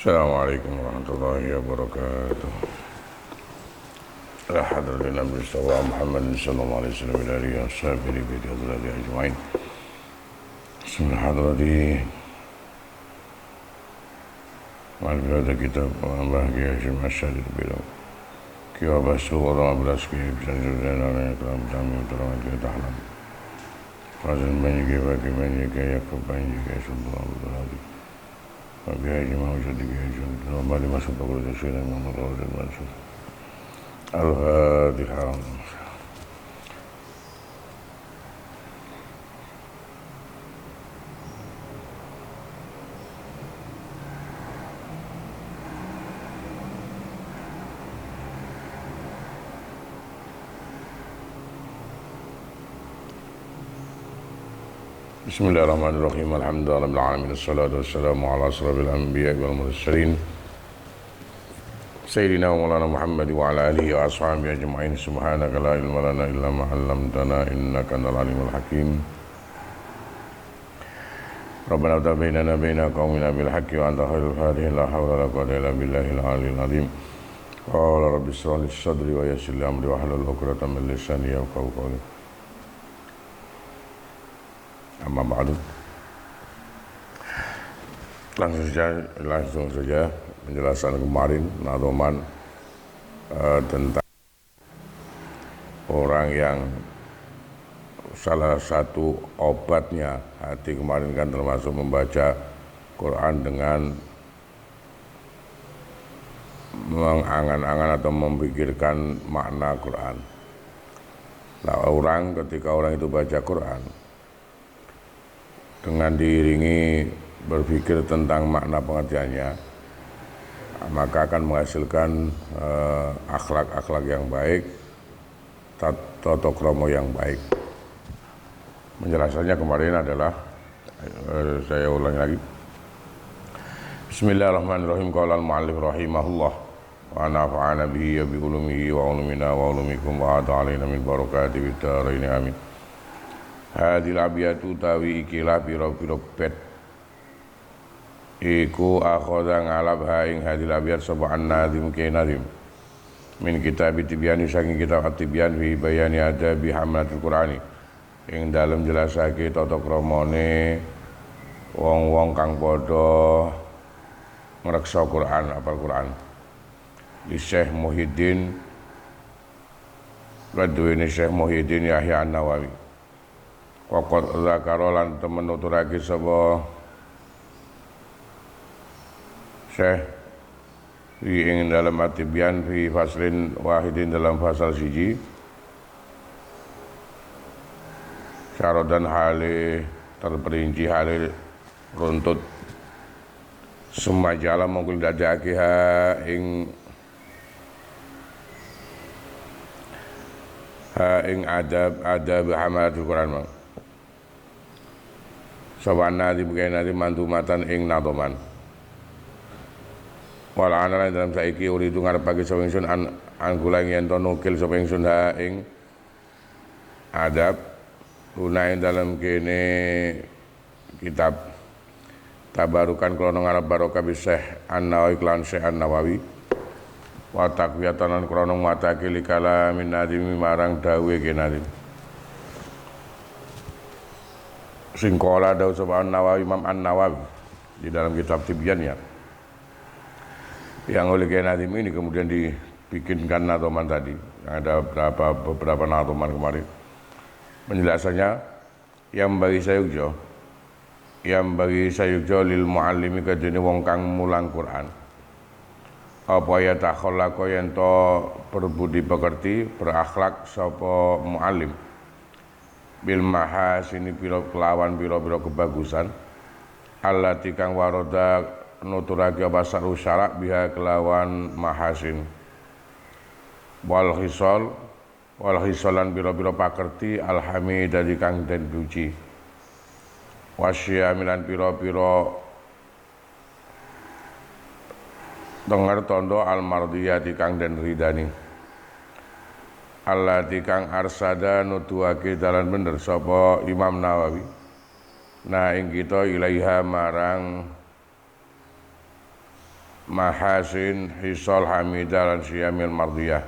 Assalamualaikum warahmatullahi wabarakatuh. La hadratin Nabi Muhammad sallallahu alaihi wasallam ila alihi washabihi bi hadhihi ajma'in. Bismillahirrahmanirrahim. Mal berada kitab bahagia masyarakat bilang. Kiwa basu wa belas ki bisa dan kalam kami terang kita halam. Fazil banyak ya kebanyak ya sallallahu alaihi. Wabillahi mawjud bihi normali masuk ke dalam sini menurut maksud Al-Fatihah. Bismillahirrahmanirrahim. Alhamdulillahirabbil alamin. Wassalatu wassalamu ala asrofil anbiya'i wal mursalin. Sayyidina wa maulana Muhammad wa ala alihi wa ashabihi ajma'in. Subhanaka la ilma lana illa ma 'allamtana innaka antal alimul hakim. Rabbana aftah bainana baina qaumina bil haqqi wa anta khairul fatihin. La hawla wa la quwwata illa billahil aliyyil azim. Qala rabbi ishrah li sadri wa yassir li amri wahlul 'uqdatam min lisani yafqahu qawli. Amma ba'du. Langsung saja penjelasan kemarin nadoman tentang orang yang salah satu obatnya hati kemarin kan termasuk membaca Quran dengan mengangan-angan atau memikirkan makna Quran. Nah, ketika orang itu baca Quran dengan diiringi berpikir tentang makna pengertiannya, maka akan menghasilkan akhlak-akhlak yang baik, tata krama yang baik. Penjelasannya kemarin adalah, saya ulangi lagi. Bismillahirrahmanirrahim. Qala al-mu'allif rahimahullah wa nafa'ana bihi bi ulumihi wa ulumina wa ulumikum wa ta'alaina min barakati fid dharain amin. Hadil abiyatu tawi ikilah piro-piro bet iku akhoda ngalap haing hadil abiyat sobahan nadim ke nadim min kitab tibyani saking kitab at-tibyan fi bayani adabi hamlatul qur'ani ing dalem jelasake tata kramane wong-wong kang padha ngreksa Quran, apal Quran. Li Syekh Muhyiddin Waduwini Syekh Muhyiddin Yahya An-Nawawi. Waqad zakara lan temen nuturake sapa Syekh ing dalam at-tibyan fi faslin wahidin dalam fasal siji syaradan hale terperinci hale runtut sumajala mongkul dadake ha ing adab hamalatul Quran mang sawana dibukeni mantumatan ing nadoman. Wal ana dalam saiki uridu ngarepake sapa ingsun an kula yen to nukil sapa ingsun ha ing adab lunae dalam kene kitab tabarukan krana ngarep barokah bi Syekh An-Nawawi lan Syekh An-Nawawi wa taqwiyatan krana matake likala min nadimi marang dawuhe kenadim. Singkola dawu sapa An-Nawawi, Imam An-Nawawi di dalam kitab Tibyannya yang oleh Nadim ini kemudian dibikinkan nadoman tadi, yang ada beberapa nadoman kemarin. Penjelasannya yang bagi sayukjo lil muallimi kadene wong kang mulang Quran apa ya takhallaqa yen to berbudi pekerti berakhlak sapa muallim bil mahasini kelawan pira-pira kebagusan allati kang waroda nuturake basar syarak biha kelawan mahasin wal khisalan pira-pira pakerti alhamid dari kang den puji wasyamilan pira-pira dengar tondo almardiyati kang den ridani allati kang arsada nutuake dalan bener sapa Imam Nawawi nah ing kita ilaiha marang mahasin hisal hamidah lan siyamil mardiyah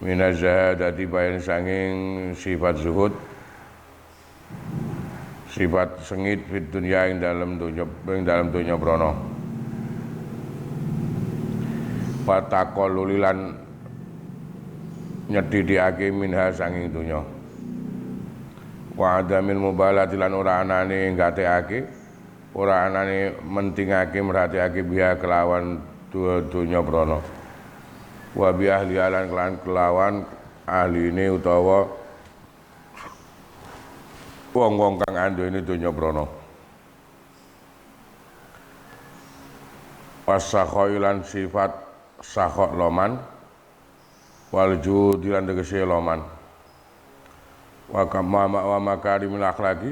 minaz zahadati bayan sanging sifat zuhud sifat sengit fit dunya ing dalam dunya brana pataqallulilan nyedhidhike minha sanging dunya wa adamil mubalati lan ora anane ngateake ora anane mentingake merhatiake biha kelawan dunya brana wa bi ahli lan kelawan ahline utawa wong-wong kang andhene dunya brana wasakhailan sifat sakhok loman wal judilan tegese loman wa kama wa makarimul akhlaqi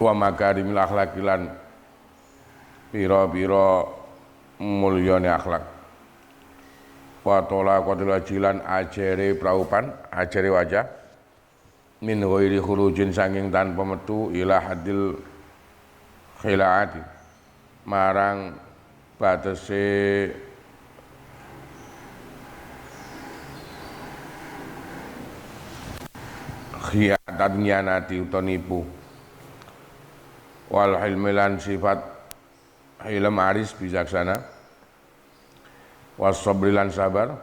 wa makarimul akhlaqi lan pira-pira mulyane akhlak wa tola qatil wajilan ajere praupan ajere wajah min ghairi khurujin sanging tanpa metu ila hadil khilaati marang batese khianat nyanati utawa nipu wal hilmilan sifat hilm aris bijaksana was sabrilan sabar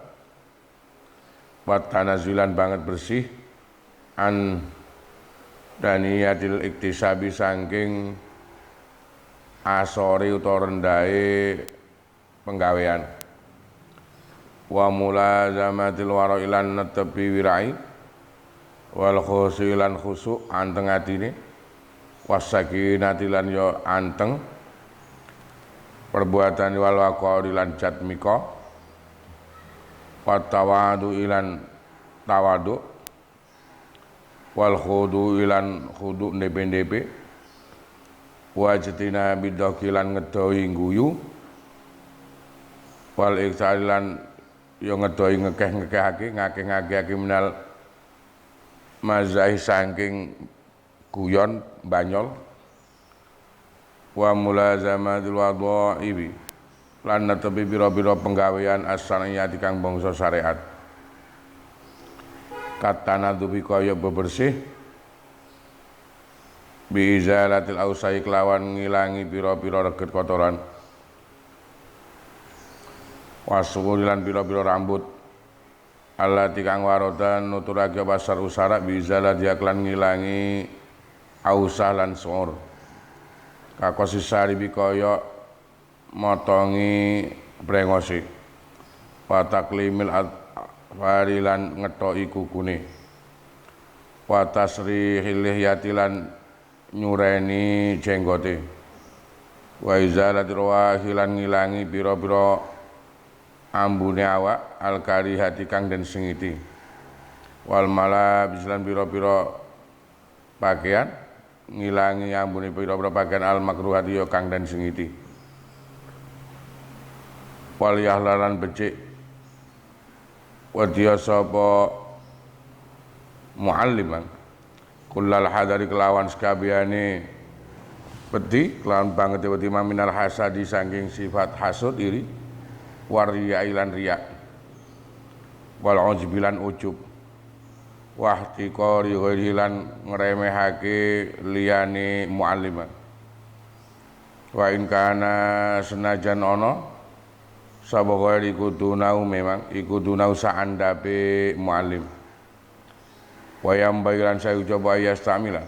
wat tanazulan banget bersih an daniyatil iktisabi saking asore utawa rendahe penggawean wa mulazamatil warailan netepi wirai wal khusulan khusuk anteng atine wasakinati lan yo anteng perbuatan wal waqari lan jatmika wa tawadu ilan tawadu wal khudu ilan khudu ndepe-ndepe wajtina bidakilan ngedohi guyu wal iksalilan yo ngedohi ngekeh-ngekehake ngakeh-ngakehake minal mazai saking guyon banyol wa mulazamatul wadha'ibi lan netepi pira-pira penggawean as-saniyati kang bangsa syariat katanadzubi kaya bebersih bi izalatil ausai kelawan ngilangi pira-pira reget kotoran wasulilan pira-pira rambut allati kang warodan nuturake pasar usara bi izalati klan ngilangi ausah lan suur kakosisari bi kaya motongi brengosi wa taklimil farilan ngetoki kukune wa tasrihil lihyati lan nyureni jenggote wa izalati rawahilan ngilangi pira-pira ambune awak al-karihati kang den sengiti wal malabis lan pira-pira pakaian ngilangi ambune pira-pira pakaian al-makruhati ya kang den sengiti wal yahlalan becik wadya sapa mualliman kullal hadari kelawan sekabehane wedi kelawan banget wedi minal hasadi saking sifat hasud iri wariya ilan riya wal ujbilan ujub wahtiqari ghairi lan ngremehake liyane mualliman wa in kana senajan ana sapa ghairi kudunau memang iku dunau saandape muallim wayam bayiran saya coba yastamila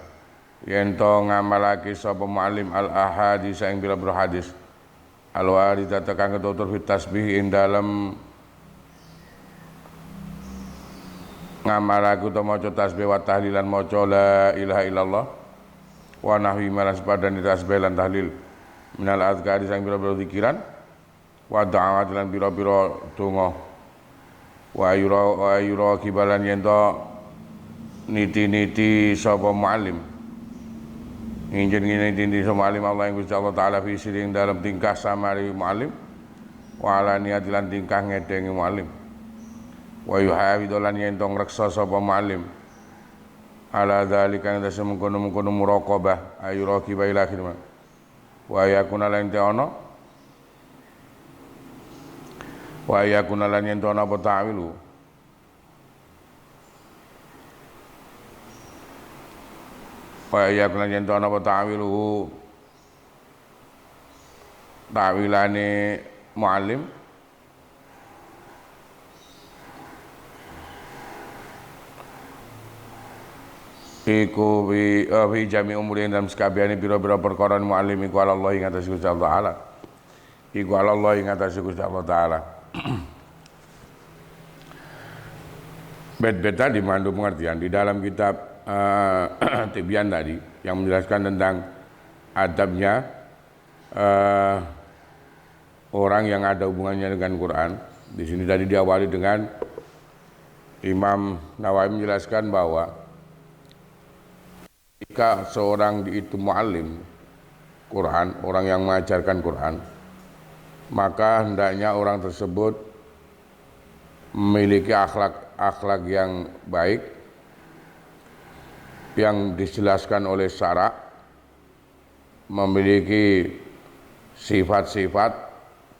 yen to ngamalake sapa muallim al ahadis ing pira-pira hadis al waridata kang ketutur fit tasbih ing dalem ngamalake utawa maca tasbih wa tahlilan maca la ilaha illallah wa nahwi malas padane tasbih lan tahlil minal azkari sang pira-pira zikiran wa da'awat lan pira-pira donga wa yura kibalan yen to niti-niti sapa muallim injen ngene niti sapa muallim Allah yang Gusti Allah taala fi siring dalam tingkah samari muallim wa ala niat lan tingkah ngedengi muallim wa yuhawidolan yen to ngreksa sapa muallim ala dzalika ing tasem mengkono-mengkono muraqabah ayu raqiba ila akhir wa yakuna lan ta'ana wa yakuna lan yen ta'ana apa ta'wilu wa yakuna yen ta'ana apa ta'wilu ta'wilane muallim iku bi jami umuri dalam sekabiane pira-pira perkara muallim iku ala Allah ing atas Gusti Allah taala iku ala Allah ing atas Gusti Allah taala bet-bet tadi mengandung pengertian di dalam kitab Tibyan tadi yang menjelaskan tentang adabnya orang yang ada hubungannya dengan Quran. Di sini tadi diawali dengan Imam Nawawi menjelaskan bahwa jika seorang itu muallim Quran, orang yang mengajarkan Quran, maka hendaknya orang tersebut memiliki akhlak yang baik yang dijelaskan oleh syara, memiliki sifat-sifat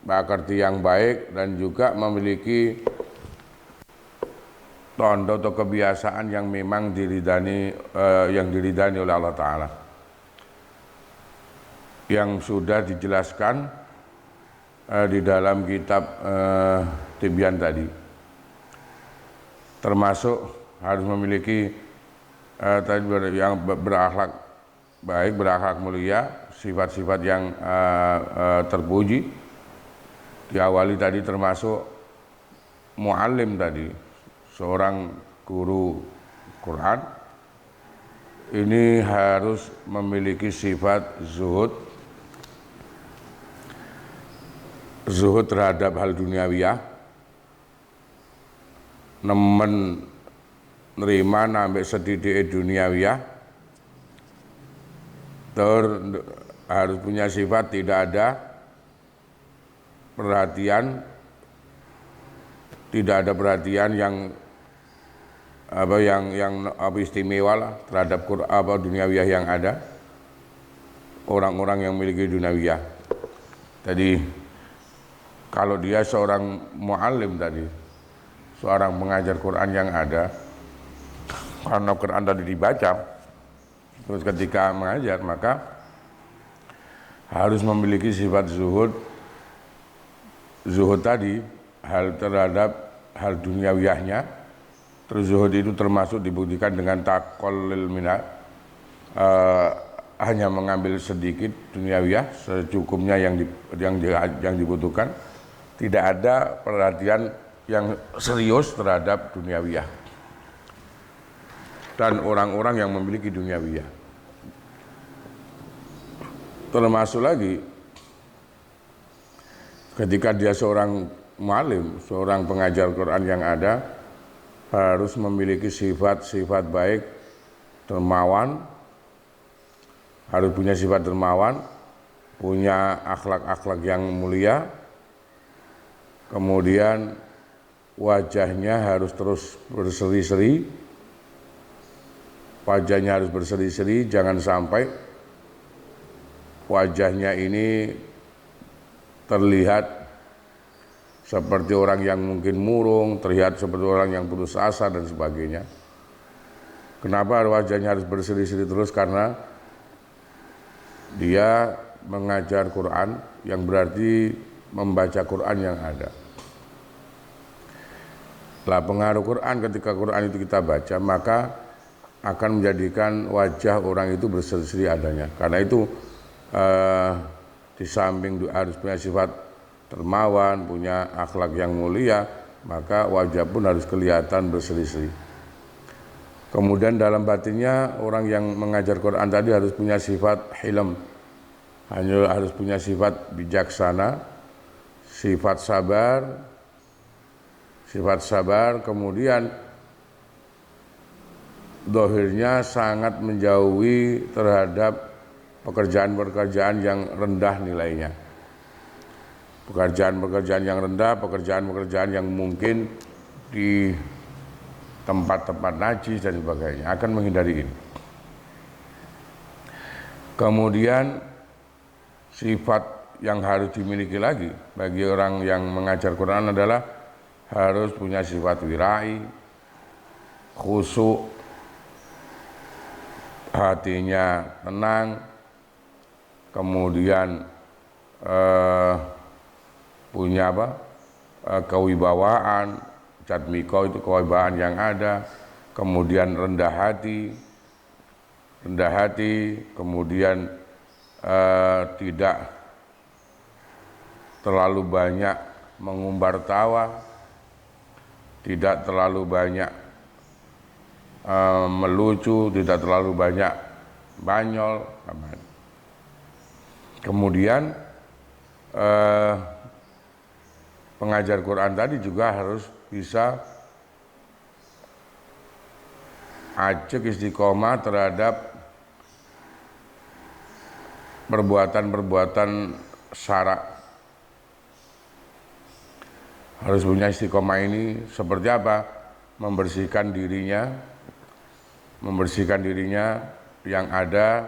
bakarti yang baik dan juga memiliki tanda atau kebiasaan yang memang diridani oleh Allah Ta'ala yang sudah dijelaskan di dalam kitab Tibyan tadi, termasuk harus memiliki yang berakhlak baik, berakhlak mulia, sifat-sifat yang terpuji. Diawali tadi termasuk muallim tadi, seorang guru Quran ini harus memiliki sifat zuhud terhadap hal duniawiyah, nemen nerima nambe sedikit duniawiyah, harus punya sifat tidak ada perhatian, tidak ada perhatian yang istimewa lah terhadap duniawiyah yang ada, orang-orang yang memiliki duniawiyah. Jadi kalau dia seorang muallim tadi, seorang pengajar Quran yang ada, karena Quran tadi dibaca, terus ketika mengajar maka harus memiliki sifat zuhud tadi, hal terhadap hal duniawiyahnya. Terus zuhud itu termasuk dibuktikan dengan taqallul minat, hanya mengambil sedikit duniawiyah secukupnya yang dibutuhkan, tidak ada perhatian yang serius terhadap duniawiyah dan orang-orang yang memiliki duniawiyah. Termasuk lagi ketika dia seorang muallim, seorang pengajar Quran yang ada, harus memiliki sifat-sifat baik, dermawan, harus punya sifat dermawan, punya akhlak-akhlak yang mulia, kemudian wajahnya harus terus berseri-seri, wajahnya harus berseri-seri, jangan sampai wajahnya ini terlihat seperti orang yang mungkin murung, terlihat seperti orang yang putus asa dan sebagainya. Kenapa wajahnya harus berseri-seri terus? Karena dia mengajar Quran, yang berarti membaca Quran yang ada. Lah pengaruh Quran, ketika Quran itu kita baca, maka akan menjadikan wajah orang itu berseri-seri adanya. Karena itu di samping harus punya sifat dermawan, punya akhlak yang mulia, maka wajah pun harus kelihatan berseri-seri. Kemudian dalam batinnya orang yang mengajar Quran tadi harus punya sifat hilm, harus punya sifat bijaksana, sifat sabar, kemudian dohirnya sangat menjauhi terhadap pekerjaan-pekerjaan yang rendah nilainya. Pekerjaan-pekerjaan yang rendah, pekerjaan-pekerjaan yang mungkin tempat-tempat najis dan sebagainya, akan menghindari ini. Kemudian sifat yang harus dimiliki lagi bagi orang yang mengajar Quran adalah harus punya sifat wirai, khusyuk, hatinya tenang, kemudian punya kewibawaan, jatmiko itu kewibawaan yang ada, kemudian rendah hati, kemudian tidak terlalu banyak mengumbar tawa, tidak terlalu banyak melucu, tidak terlalu banyak banyol. Kemudian pengajar Quran tadi juga harus bisa ajak istiqomah terhadap perbuatan-perbuatan syarak. Harus punya istiqomah ini seperti apa? Membersihkan dirinya yang ada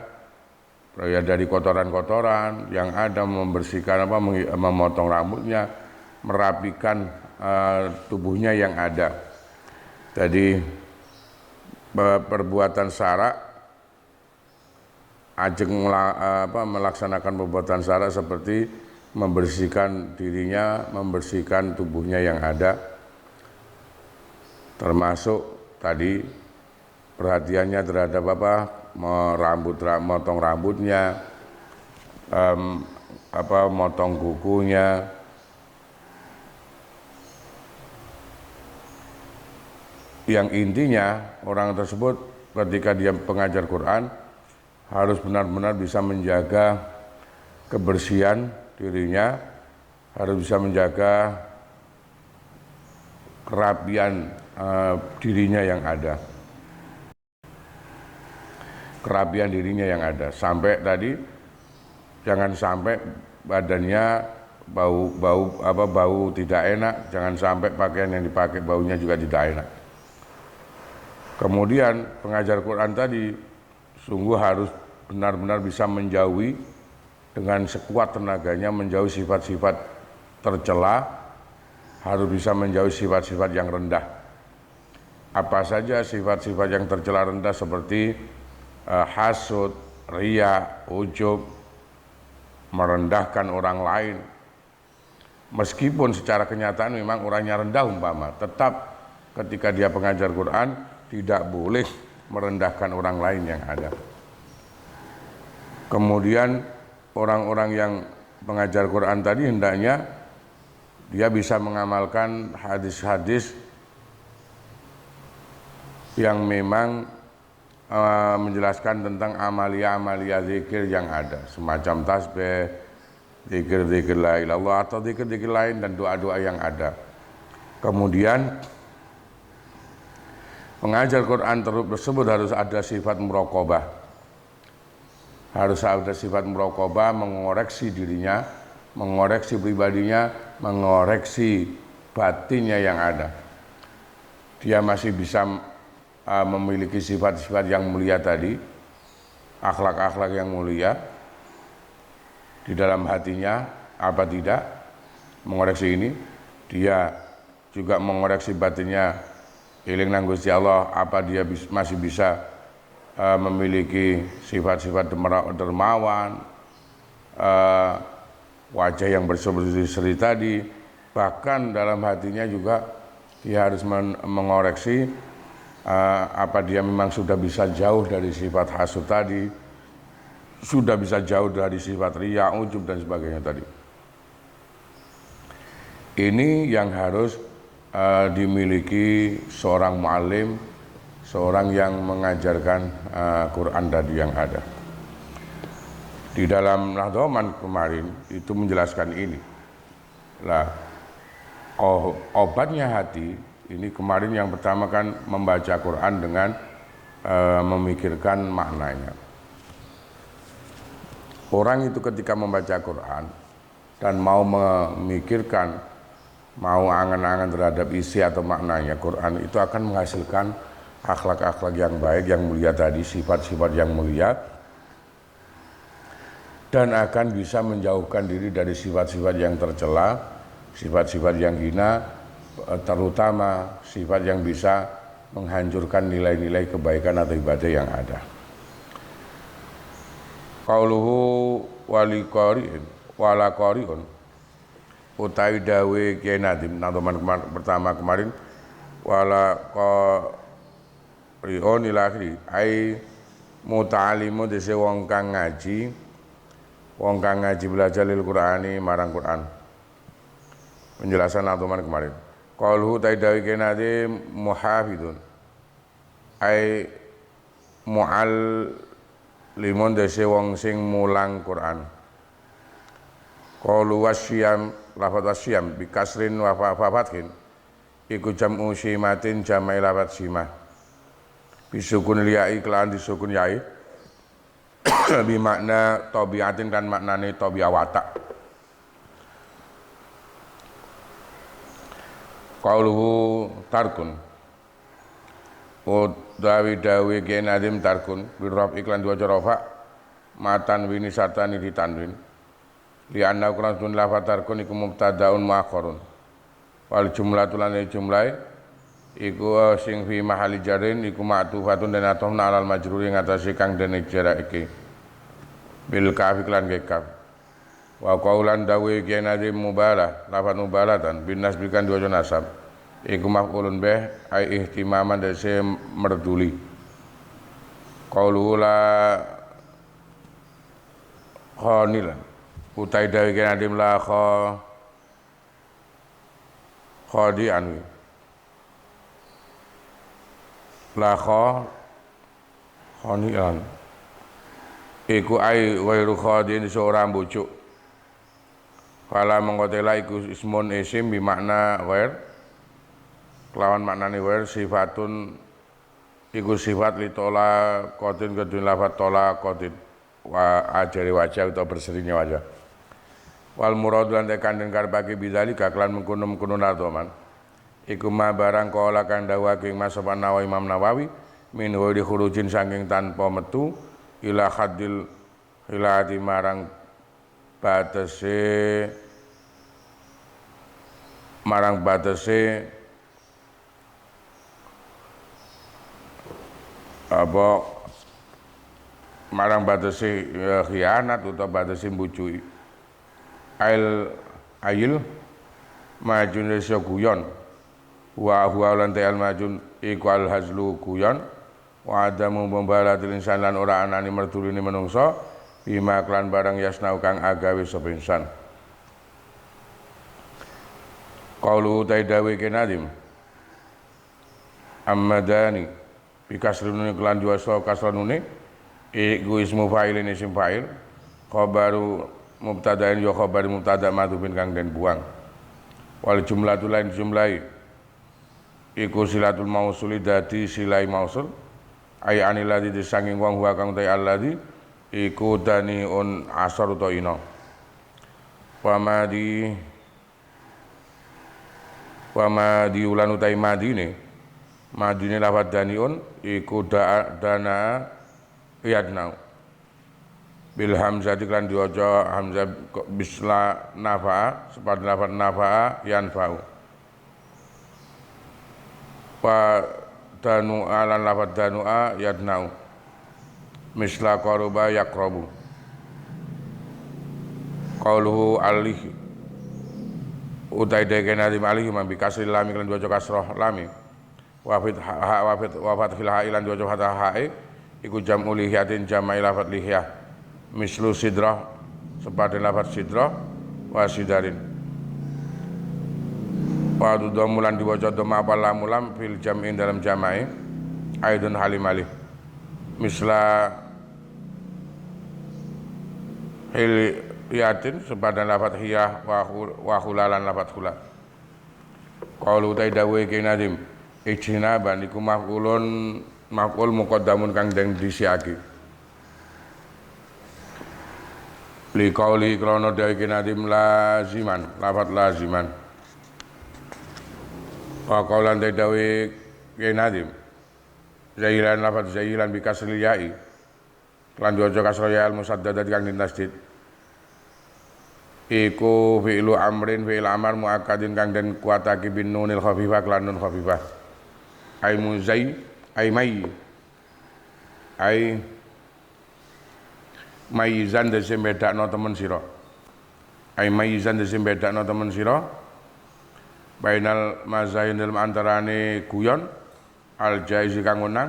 ya dari kotoran-kotoran yang ada, membersihkan memotong rambutnya, merapikan tubuhnya yang ada. Jadi perbuatan syarak, ajeng melaksanakan perbuatan syarak seperti membersihkan dirinya, membersihkan tubuhnya yang ada, termasuk tadi perhatiannya terhadap motong rambutnya, motong kukunya, yang intinya orang tersebut ketika dia pengajar Quran harus benar-benar bisa menjaga kebersihan dirinya, harus bisa menjaga kerapian dirinya yang ada. Kerapian dirinya yang ada. Sampai tadi jangan sampai badannya bau tidak enak, jangan sampai pakaian yang dipakai baunya juga tidak enak. Kemudian pengajar Quran tadi sungguh harus benar-benar bisa menjauhi dengan sekuat tenaganya, menjauhi sifat-sifat tercela, harus bisa menjauhi sifat-sifat yang rendah. Apa saja sifat-sifat yang tercela rendah seperti hasud, riya, ujub, merendahkan orang lain. Meskipun secara kenyataan memang orangnya rendah umpama, tetap ketika dia pengajar Quran tidak boleh merendahkan orang lain yang ada. Kemudian orang-orang yang pengajar Quran tadi hendaknya dia bisa mengamalkan hadis-hadis yang memang menjelaskan tentang amalia-amalia zikir yang ada, semacam tasbih, zikir-zikir la ilaha illallah atau zikir-zikir lain dan doa-doa yang ada. Kemudian pengajar Quran tersebut harus ada sifat muraqabah. Harus ada sifat muraqabah, mengoreksi dirinya, mengoreksi pribadinya, mengoreksi batinnya yang ada. Dia masih bisa memiliki sifat-sifat yang mulia tadi, akhlak-akhlak yang mulia di dalam hatinya, apa tidak mengoreksi ini. Dia juga mengoreksi batinnya, eling nang Gusti Allah, apa dia masih bisa memiliki sifat-sifat dermawan, wajah yang berseri-seri tadi. Bahkan dalam hatinya juga dia harus mengoreksi apa dia memang sudah bisa jauh dari sifat hasud tadi, sudah bisa jauh dari sifat riya, ujub dan sebagainya tadi. Ini yang harus dimiliki seorang mu'alim, seorang yang mengajarkan Quran tadi yang ada. Di dalam Nahdlatul kemarin itu menjelaskan ini. Lah, obatnya hati ini kemarin yang pertama kan membaca Quran dengan memikirkan maknanya. Orang itu ketika membaca Quran dan mau memikirkan mau angan-angan terhadap isi atau maknanya Quran itu akan menghasilkan akhlak-akhlak yang baik, yang mulia tadi, sifat-sifat yang mulia, dan akan bisa menjauhkan diri dari sifat-sifat yang tercela, sifat-sifat yang hina, terutama sifat yang bisa menghancurkan nilai-nilai kebaikan atau ibadah yang ada. Qauluhu wali qari'in wala qari'un, utawi dawe Kiai Nadim nadoman pertama kemarin, wala qari'un ila akhiri, ai muta'alimu dese wong kang ngaji belajar lil Qur'ani marang Qur'an. Penjelasan nadoman kemarin. Qauluhu utawi dawe Kiai Nadim muhafidun, ai mu'allimun dese wong sing mulang Quran. Qalu wasyam, lafadz wasyam bi kasrin wa fathin iku jam'u syimatin jamai lafadz syimah bisukun liyai kelan disukun yai bi makna tabiatin kan maknane tabi'a watak. Qauluhu tarkun, utawi dawe Kiai Nadim tarkun birraf iklan dua rafa matan wini sartani ditanwin li anna qur'an lafaz tarkun iku mubtadaun muakhkharun wal jumlatul lan jumlah iku sing fi mahali jarin iku ma'tufatun dan atofna alal majruri ngatasi kang dene jarake bil kaf iklan gekaf. Wa qaulan dawe Kiai Nadim mubalah lafaz mubalatan bin nasbikan dua nasab iku maf'ulun bih ai ihtimaman dese merduli. Qaulu la khanilan, utai dawe Kiai Nadim la khadi'an, la khani'an iku ai wairu khadin seorang bucuk. Fala mengkotela iku ismun isim bi makna ghair, kelawan maknane ghair sifatun iku sifat li tola qatin kedun lafat tola qatin wa ajari wajah atau berserinya wajah. Wal murad lan tekan den karepake bidzalika kelan mengkono-mengkono nadoman iku ma barang kala kang dawuhake Mas Nawawi Imam Nawawi min di khurujin saking tanpa metu ila haddil hilati marang batese apa marang batese khianat utawa batese mbujuki ayil majun resya guyon wa huwa lan ta'al majun iku al hazlu guyon wa adamu membalatil insan lan ora anani mertulini menungso bima klan barang yasnau kang agawe sapa insan. Qaulu taidawi kenadim ammadani bikasrunune kelan juasa kasranune iku ismu fa'ilin isim fa'il khabaru mubtada'in ya khabar mubtada' madhufin kang den buang. Wal jumlatul lain jumlahi iku silatul mausuli dadi silai mausul ay anil ladzi disanging wong huwa kang ta alladzi iku daniun asar utawa ina wamadi ulan utai madine lafadz daniun iku dana yadnau bil hamzah diklan diwaca hamzah bisla nafa seperti lafadz nafa yanfa'u wa danu'a lan lafadz danu'a yadnau misla qaruba yaqrabu. Qauluhu alihi utai deke nadim alihi mambi kasri lami lan diwaca kasrah lami wa fathil ha lan diwaca fathah hae iku jam'u lihiyatin jamai lafadz lihiyah mislu sidrah seperti lafadz sidrah wa sidarin wa dhamulan diwaca dhamma apa lamulam fil jam'in dalam jamai aidun halim alih misla hilyatin sepadan lafadz hiyah wa khulalan lafadz khula. Qaulu taidawe kinadim ijtinaban iku maf'ul muqaddamun kang den disiaki li qauli krana dawe kinadim laziman lafadz laziman Wa qaulan tadawi Nadim Zailan lafadz zailan bi kasril ya'i lan diwaca kasra ya al musaddadat kang dinasdid iku fi'lu amrin fi'il amar muakkadin kang den kuatake bin nunil khafifah lan nun khafifah ai muzai ai maizan dese bedakno temen sira ai maizan dese bedakno temen sira bainal mazain dalam antarane guyon al jaizi kang wenang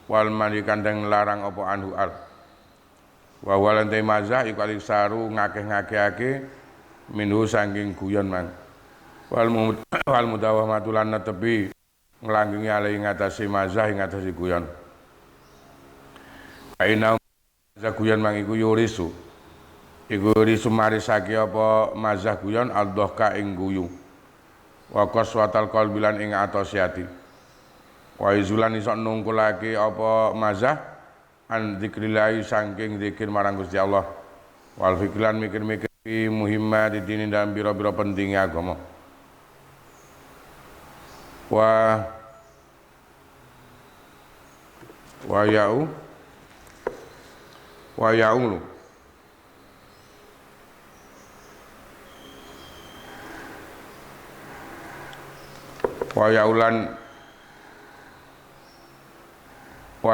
wal mani kandang larang apa anhu al wa walante mazah iku alik saru ngakeh-ngakehake minhu saking guyon mang wal mudawamatu lan netepi nglanggengi ale ing atase mazah ing atase guyon aina mazah guyon mang iku yurisu marisake apa mazah guyon aldhaka ing guyu wa qaswatal qalbi lan ing atase ati wa izulan iso nungkulake apa mazah an dzikrillah saking zikir marang Gusti Allah wal fikran mikir-mikir muhimmat dini dalam biro-biro pentingnya agama wa ya'ulu wa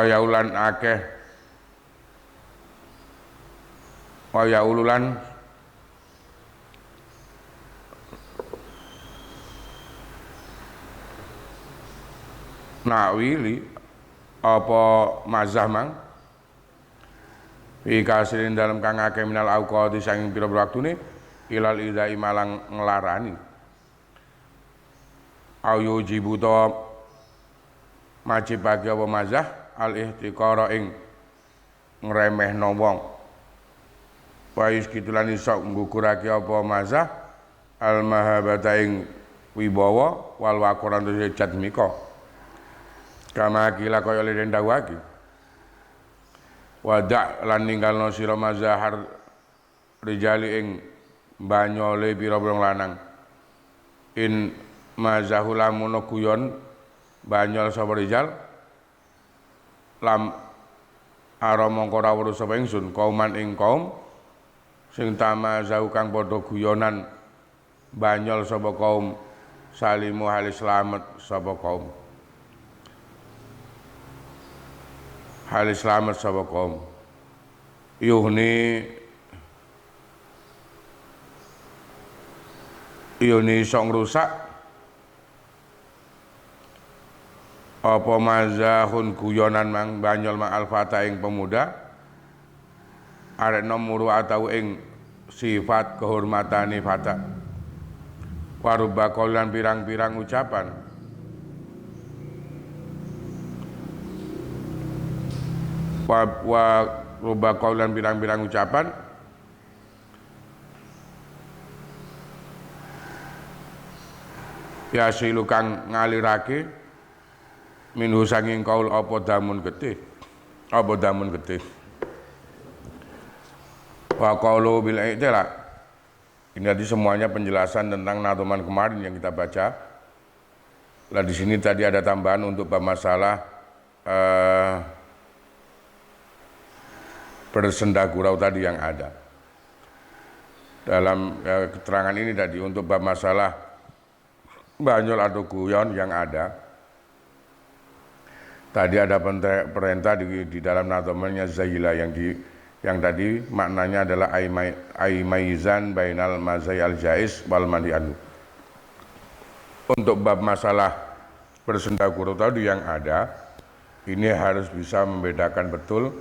yaulan akeh wa yaululan nawili apa mazah mang fi kasirin dalam kang akeh minal auqati saking pira-pira waktune ilal idai malang nglarani ayu jibuta majibake apa mazah al ihtiqara ing ngremehno wong wa iskitulan iso nggukurake apa mazah al mahabata ing wibawa wal waqaran derajat mika kama kila kaya le ndawaki wada lan ninggalno sira mazahar rijali ing banyole pira-pira lanang in mazahulamun guyon banyol sapa rijal lam ara mongko ora weruh sapa ingsun kauman ing kaum sing tamazau kang padha guyonan banyol sapa kaum salimu halis slamet sapa kaum halis slamet sapa kaum yuhni iso ngrusak apa mazahun guyonan mang banyol mang alfata ing pemuda arek nomuru atau ing sifat kehormatane fata waruba kaulan pirang-pirang ucapan wa ruba kaulan pirang-pirang ucapan ya silu kang ngalirake minhu sanging kaul apa damun getih wa qaulu bil i'tila ini tadi semuanya penjelasan tentang nadzuman kemarin yang kita baca. Lah di sini tadi ada tambahan untuk bab masalah bersenda gurau tadi yang ada dalam keterangan ini tadi untuk bab masalah banyol atau guyon yang ada. Tadi ada perintah di dalam nadzumannya Zahila yang tadi maknanya adalah aimaizan bainal mazai al jaiz wal mandi anhu. Untuk bab masalah bersenda gurau tadi yang ada, ini harus bisa membedakan betul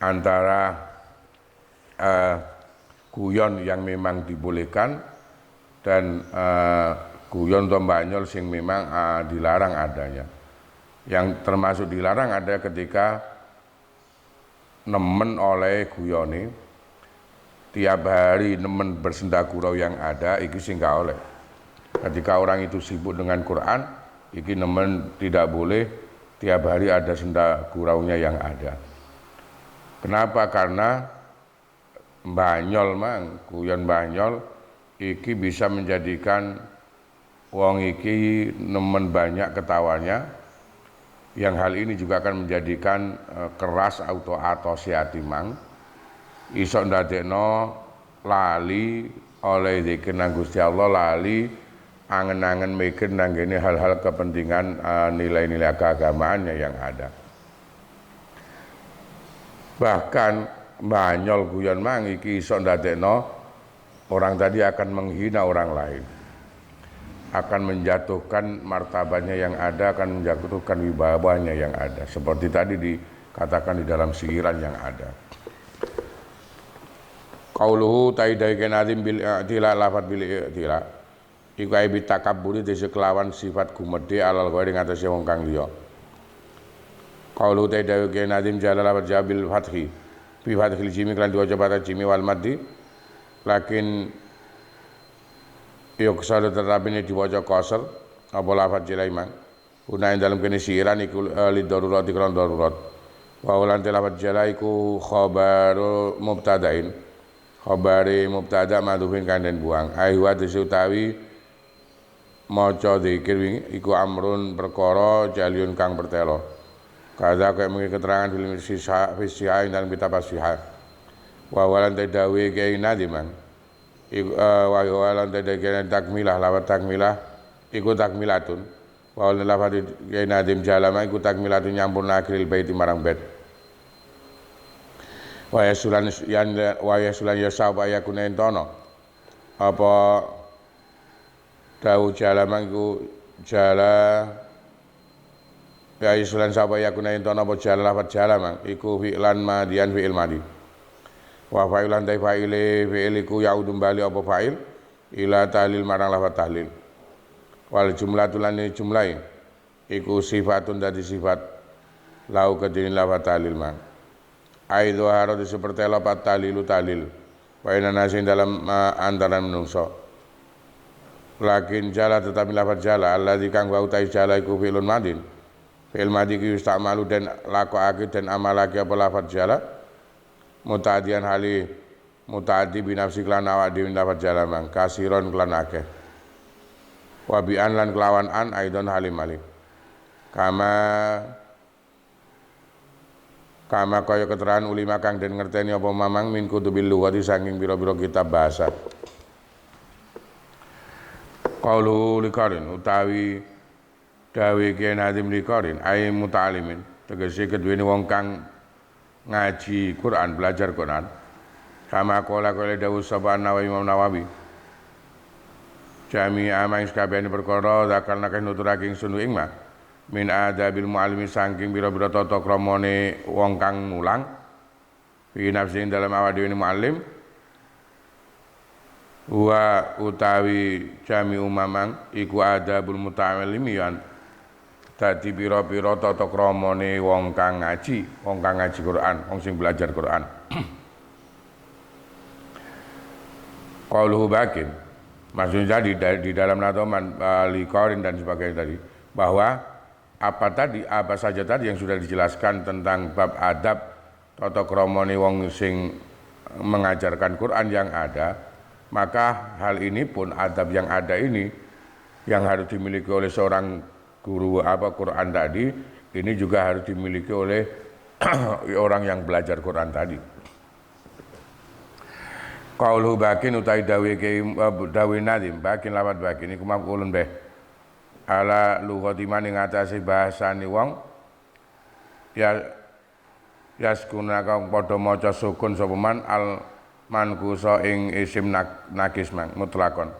antara guyon yang memang dibolehkan dan guyon atau banyol sing memang dilarang adanya. Yang termasuk dilarang ada ketika nemen oleh guyone tiap hari nemen bersenda gurau yang ada iki sing gak oleh. Ketika orang itu sibuk dengan Quran iki nemen tidak boleh tiap hari ada senda guraunya yang ada. Kenapa? Karena banyol mang guyon banyol iki bisa menjadikan wong iki nemen banyak ketawanya, yang hal ini juga akan menjadikan keras auto atimang iso ndadekno lali oleh zikir nang Gusti Allah, lali angen-angen mikir nang ngene hal-hal kepentingan nilai-nilai keagamaannya yang ada. Bahkan banyol guyon mang iki iso ndadekno orang tadi akan menghina orang lain, akan menjatuhkan martabatnya yang ada, akan menjatuhkan wibawanya yang ada, seperti tadi dikatakan di dalam siiran yang ada. Qauluhu taidaiken azim bil i'tila, lafat bil i'tila iku ae bitakabburi dese kelawan sifat gumedhe alal ghairi ngatasé wong kang liya. Qauluhu taidaiken azim jala lafat jabil fathi bi fathil jimi kan diwaca pada jimi wal maddi, lakin yok sada terapine diwaca qasar apa lafat jalaiman unain dalam kene siiran iku li darurat iklan darurat. Wa ulan lafat jalai iku khabaru mubtadain, khabari mubtada madhufin kan den buang. Aywa disutawi maca zikir wingi iku amrun perkara jaliun kang pertelo. Kaza kaya mengi keterangan film fisihah dan kitab fasihah. Wa walan tadawi kaya nadiman iku wa walan tadawi takmilah lawat takmilah iku takmilatun. Wa walan lafat kaya nadim jalama iku takmilatun nyampurna akhiril baiti marang bait. Wa yasulan yasab ayakuna entono apa dawu jalama iku jala ya yasulan sapa yakuna entono apa jala lafat jalama iku fi'lan madian fi'il madi. Wa fa'ilan ta fa'ile fi'il iku yaudum bali apa fa'il ila tahlil marang lafat tahlil. Wal jumlatul lan jumlah iku sifatun dadi sifat lau kedini lafat tahlil man. Aidu harus seperti lafat tahlilu tahlil wa inna nasin dalam antara menungso. Lakin jala tetapi lafat jala alladzi kang wa utai jala iku fi'lun madin. Fi'il madi ki yustamalu dan lakokake dan amalake apa lafat jala muta'addian hali muta'addi binafsi klan awak dhewe lafat jala mang kasiron klan akeh. Wa bi'an lan kelawan an aidon halim malik. Kama kaya keterangan ulama kang den ngerteni apa mamang min kutubil lughati saking pira-pira kitab bahasa. Qaulu likarin utawi dawe kiai nadim likarin ai muta'alimin tegese keduweni wong kang ngaji Quran, belajar Quran. Kama qala dawuh sapa Nawawi Imam Nawawi. Jami amang sakabehane perkara zakarna kan nuturake ingsun ing mah min adabil muallimi saking pira-pira tata kramane wong kang mulang fi nafsin dalam awak dhewe muallim wa utawi jami umamang iku adabul muta'allimian dadi pira-pira tata kramane wong kang ngaji Quran, wong sing belajar Quran. Qauluhu bakin maksudnya di dalam natoman likorin dan sebagainya tadi bahwa apa saja tadi yang sudah dijelaskan tentang bab adab tata kramane wong sing mengajarkan Quran yang ada, maka hal ini pun adab yang ada ini yang harus dimiliki oleh seorang guru Quran tadi, ini juga harus dimiliki oleh orang yang belajar Quran tadi. Qauluhu bakin utai dawe nadim bakin lawat bakin iku maf'ulun bih ala lughati man ing atase bahasane wong ya yaskuna kang padha maca sukun sapa man al mankusa ing isim nakis man mutlakon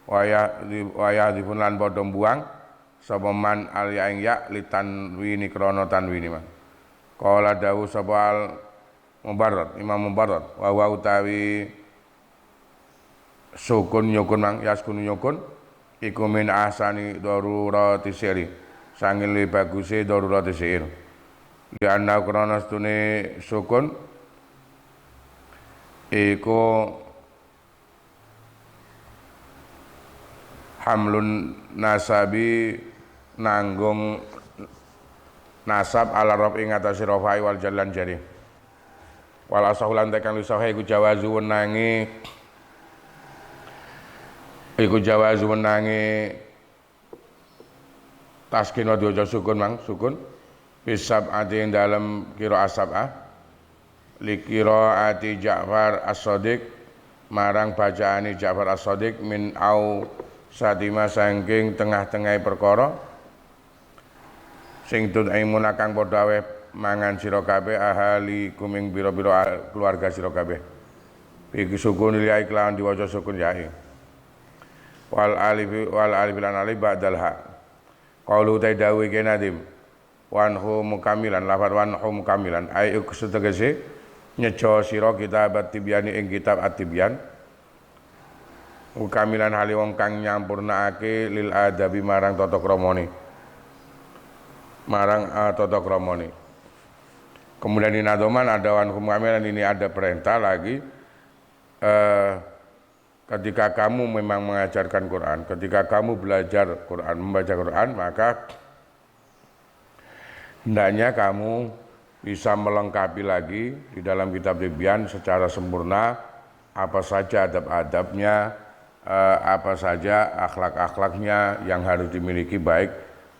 waya dipun lan padha mbuang sapa man al ya ing ya litanwini krana tanwini man qala dawu sapa al mubarrad Imam Mubarrad wa utawi sukun nyukun mang yaskun nyukun iku min ahsani darurati siri sangin li baguse darurati sir li anna krana stune sukun iku hamlun nasabi nanggung nasab ala rob ing atase rafai wal jalan jari wal asahulan tekan lisahe iku jawazu wenangi iku jawazu menangi taskin wa diwaca sukun mang sukun bisab ati ing dalem qiraat sab'ah li qiraati Ja'far As-Shadiq marang bacaane Ja'far As-Shadiq min au satima saking tengah-tengah perkara sing tudaimun kang padha awe mangan sira kabeh ahali kuming bira-bira keluarga sira kabeh iki sukun liya iklan diwaca sukun ya'i wal alif lan alif ba'dal ha qaulu taidawi kenadim wanhu mukamilan lafat wanhu mukamilan ay setegese nyejo sira kitab at-tibyani ing kitab at-tibyan mukamilan hali wong kang nyampurnaake lil adabi marang tata kramane kemudian di nadoman ada wanhu mukamilan ini ada perintah lagi ketika kamu memang mengajarkan Quran, ketika kamu belajar Quran, membaca Quran, maka hendaknya kamu bisa melengkapi lagi di dalam kitab Tibyan secara sempurna apa saja adab-adabnya, apa saja akhlak-akhlaknya yang harus dimiliki baik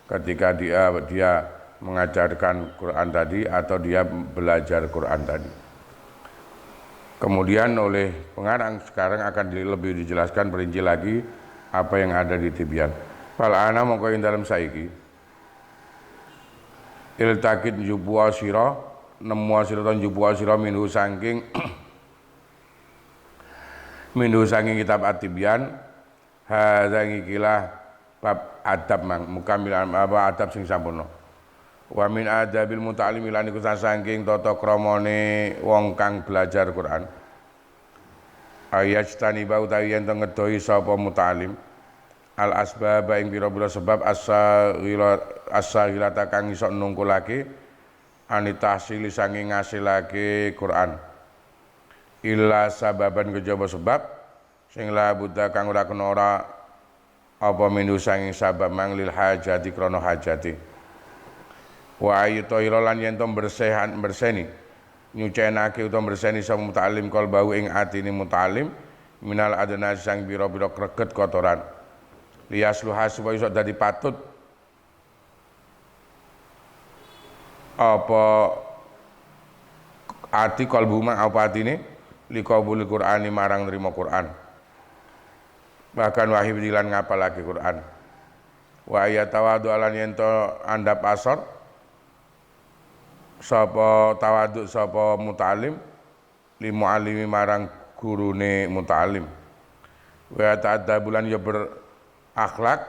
ketika dia mengajarkan Quran tadi atau dia belajar Quran tadi. Kemudian oleh pengarang sekarang akan lebih dijelaskan perinci lagi apa yang ada di Tibyan. Fal ana mongko ing dalem saiki iltakid jubu asira nemu asira tan jubu asira minhu saking kitab At-Tibyan hadza ikilah bab adab mang mukamilan apa adab sing sampurna. Wa min adabil muta'allim lan iku saking tata kramane wong kang belajar Quran ayat tani bau tawi yen ngedoi sapa muta'allim al asbab ing pira-pira sebab as-saghilata kang iso nungkulake anitahsili saking ngasilake Quran illa sababan kejaba sebab sing la buddha kang ora kena ora apa minu saking sabab manglil hajati krana hajati wa ayutahira lan yen to berseni nyucenake utawa berseni sapa muta'allim qalbahu ing atine muta'allim minal adna sang pira-pira kreget kotoran liyasluha supaya iso dadi patut apa ati qalbu ma apa atine liqabul Qur'ani marang nrimo Qur'an bahkan wahib dilan ngapalake Qur'an wa ayatawadu alan yen to andap asor sapa tawaduk sapa muta'allim li muallimi marang gurune muta'allim wa ta'addabulan ya berakhlak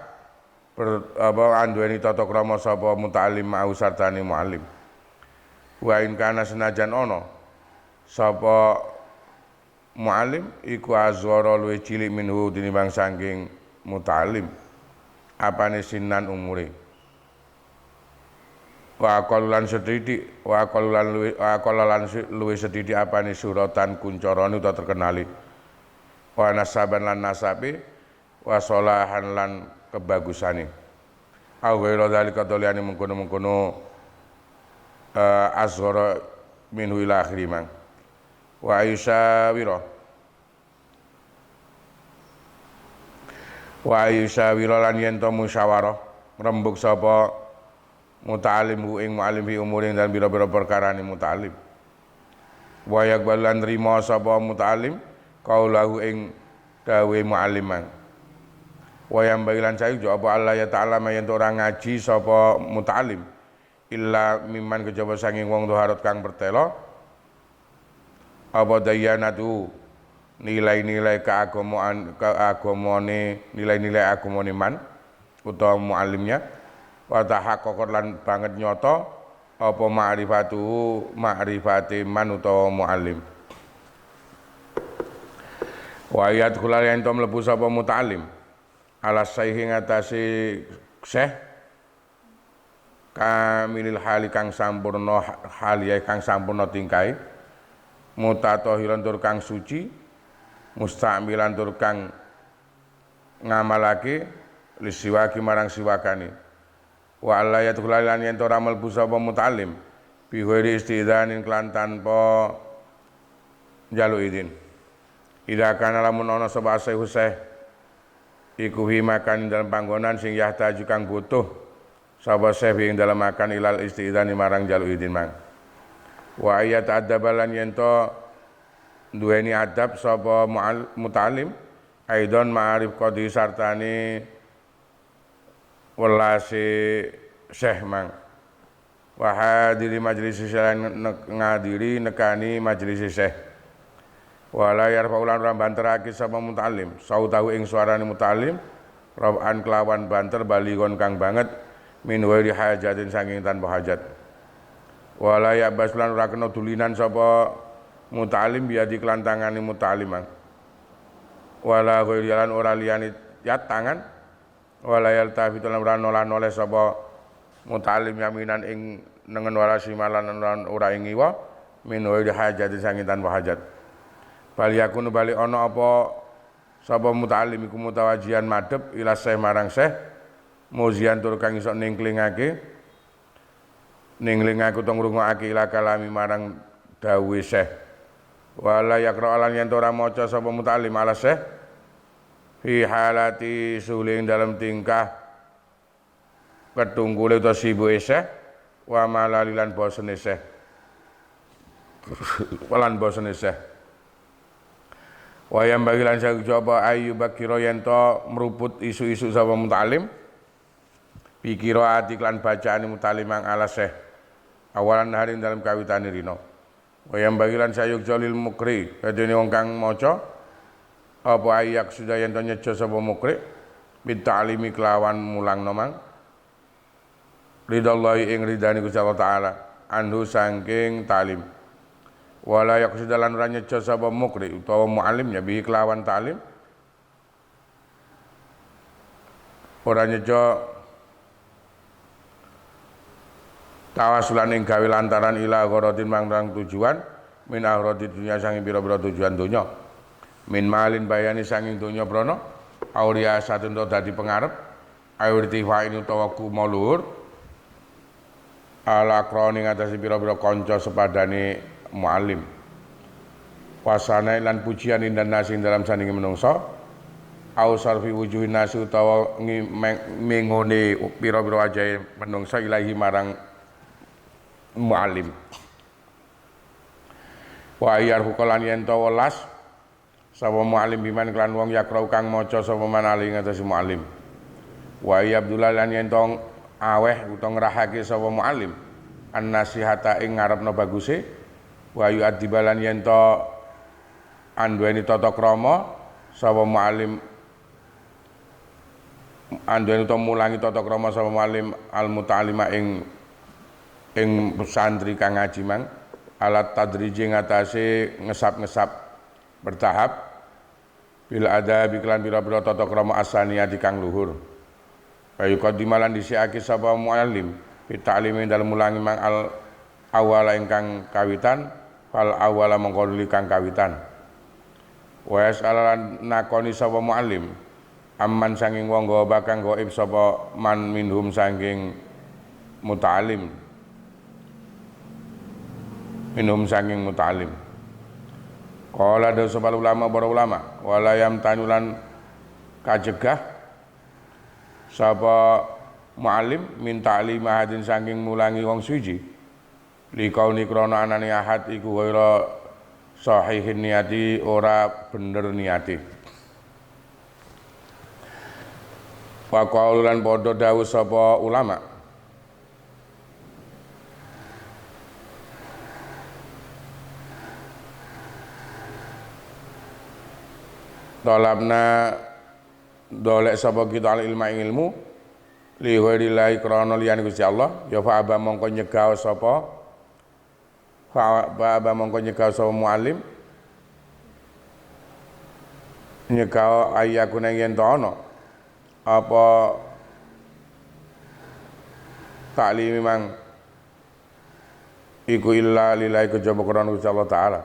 anduweni tata krama sapa muta'allim mau sartane muallim wa in kana senajan ana sapa muallim iku azwara luwih cilik minhu tinimbang saking muta'allim apane sinan umure wa qalulan sedidik wa qalulan luwih sedidik apane suratan kuncarane utawa terkenali wa nasaban lan nasabe wa sholahan lan kebagusane au ghairu dzalika doliyane mengkono-mengkono asghara minhu ila akhiri mang wa ayyusawira lan yen to musyawarah rembug sapa muta'allim ing mu'allim fi umurin dan bira-bira perkarane muta'allim wa yaqbalan rima sapa muta'allim qaulahu ing dawe mu'alliman wa yambailan sayu apa Allah ya ta'ala yen ora ngaji sapa muta'allim illa mimman kejaba sanging wong dhaharat kang bertelo apa dayanatu nilai-nilai keagamane nilai-nilai agamane man utawa mu'allimnya wa tahaqqaqat lan banget nyata apa ma'rifate man utawa muallim wa ayat kula yen to mlebu sapa muta'allim ala sahihi ngatasi syekh kamilil hali kang sampurna haliya kang sampurna tingkai mutatahiran tur kang suci mustamilan tur kang ngamalake lisiwaki marang siwakane wa alla yadkhula lan yen ora mlebu sapa muta'allim bi ghairi istidzanin klan tanpa njaluk izin ida kana lamun ana sapa Syekh iku hi makan dalam panggonan sing yahtaju kang butuh sapa syekh ing dalam makan ilal istidzani marang jalu idin mang wa ayat adabalan yen to duweni adab sapa mutalim aidon ma'arif qadi sartani welase syekh mang wa hadiri majlis syekh ngadiri nekani majlis syekh wala yarfaulan ora banterake sapa mutalim sautahu ing suarane mutalim rawan kelawan banter baligon kang banget min wairi hajatin saking tanpa hajat wala ya baslan ora kena dulinan sapa mutalim biadi klan tangane mutalimang wala ghairilan ora liyane yat tangan wala yaltafi lan ora noleh sapa mutalim yaminan ing nengen wala simalan ora ing iwa min wairi hajatin saking tanpa hajat bal yakunu bali ana apa sapa mutalim iku mutawajian madhep ila syekh marang syekh muzian tur kang iso ninglingake utawa ngrungokake ila kalami marang dawuhe syekh wala yaqra lan yen ora maca sapa mutalim ala syekh fi halati suling dalam tingkah ketunggule utawa sibuke syekh wa malalilan bosene syekh walan bosene syekh wayam bagilan saya coba ayu bakiro yen to meruput isu-isu sapa mutalim pikiro ati klan bacaan mutalimang ala syekh awalan hari dalam kawitane rino wayam bagilan sayuk jolil mukri kadene wong kang maca apa ayak sudah yen to nyejo sapa mukri bit ta'limi kelawan mulang nomang ridallahi ing ridani Gusti Allah taala anhu saking talim wala yaqsidalan ora nyejo sapa mukri utawa muallim ya bi kelawan talim ora nyejo tawasulan ing gawe lantaran ila gharatin mangrang tujuan min aghradi dunya sanging pira-pira tujuan donya min malin bayani sanging donya brana aulia satun to dadi pengarep awirti fa ini utawa kumo luhur ala kroni ngatasi pira-pira kanca sepadane muallim wasana lan pujian indan nasi dalam sandinge menungso au sarfi wujuhin nasi utawa mengone pira-pira wajahe menungso ilahi marang muallim wa ayar hukolan yen to welas sapa muallim biman klan wong yakrau kang maca sapa manali ngatasi muallim wa ya Abdullah lan yen to aweh utawa ngrahake sapa muallim an nasihata ing ngarepno baguse wa yu adibalan yen to anduweni tata krama sapa muallim anduweni to mulangi tata krama sapa muallim al muta'allima ing santri kang ngaji mang alat tadriji ngatasé ngesap-ngesap bertahap bil adab iklan pira-pira tata krama asaniyati kang luhur ayu qadimalan disiake sapa muallim bita'limi dalem mulangi mang al awala ingkang kawitan fal awala mengkoduli kang kawitan wa yas'alan nakoni sapa muallim amman sanging wong bakang gaib sapa man minhum sanging muta'allim minhum sanging muta'allim qala da sapa ulama para ulama wala yamtanulan kajegah sapa muallim min ta'lim ahadin sanging mulangi wong suci likauni krana anane ahad iku waira sahihin niati ora bener niati wa qaululan padha dawuh sapa ulama talabna dolek sapa kita al ilma ilmu li ghairillahi krana liyane Gusti Allah ya fa aba mongko nyegah sapa muallim nyegah ayakuna yen to ana apa taklim memang iku illa lillahi kejaba krana Gusti Allah taala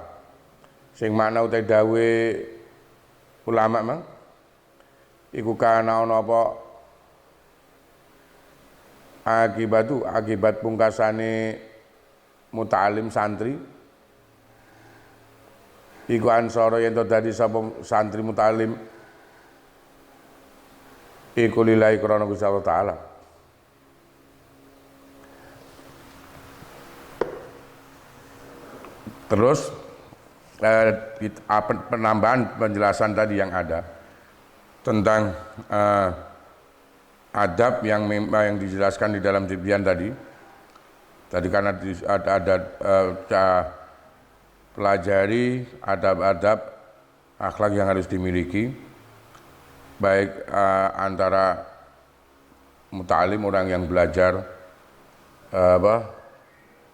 sing makna uta dawe ulama mang iku kana ana apa akibat pungkasane muta'alim santri iku ansara yen to dadi sapa santri muta'alim iku lillahi krana Gusti Allah taala. Terus penambahan penjelasan tadi yang ada tentang adab yang dijelaskan di dalam Tibyan tadi karena ada pelajari adab-adab akhlak yang harus dimiliki baik antara muta'alim, orang yang belajar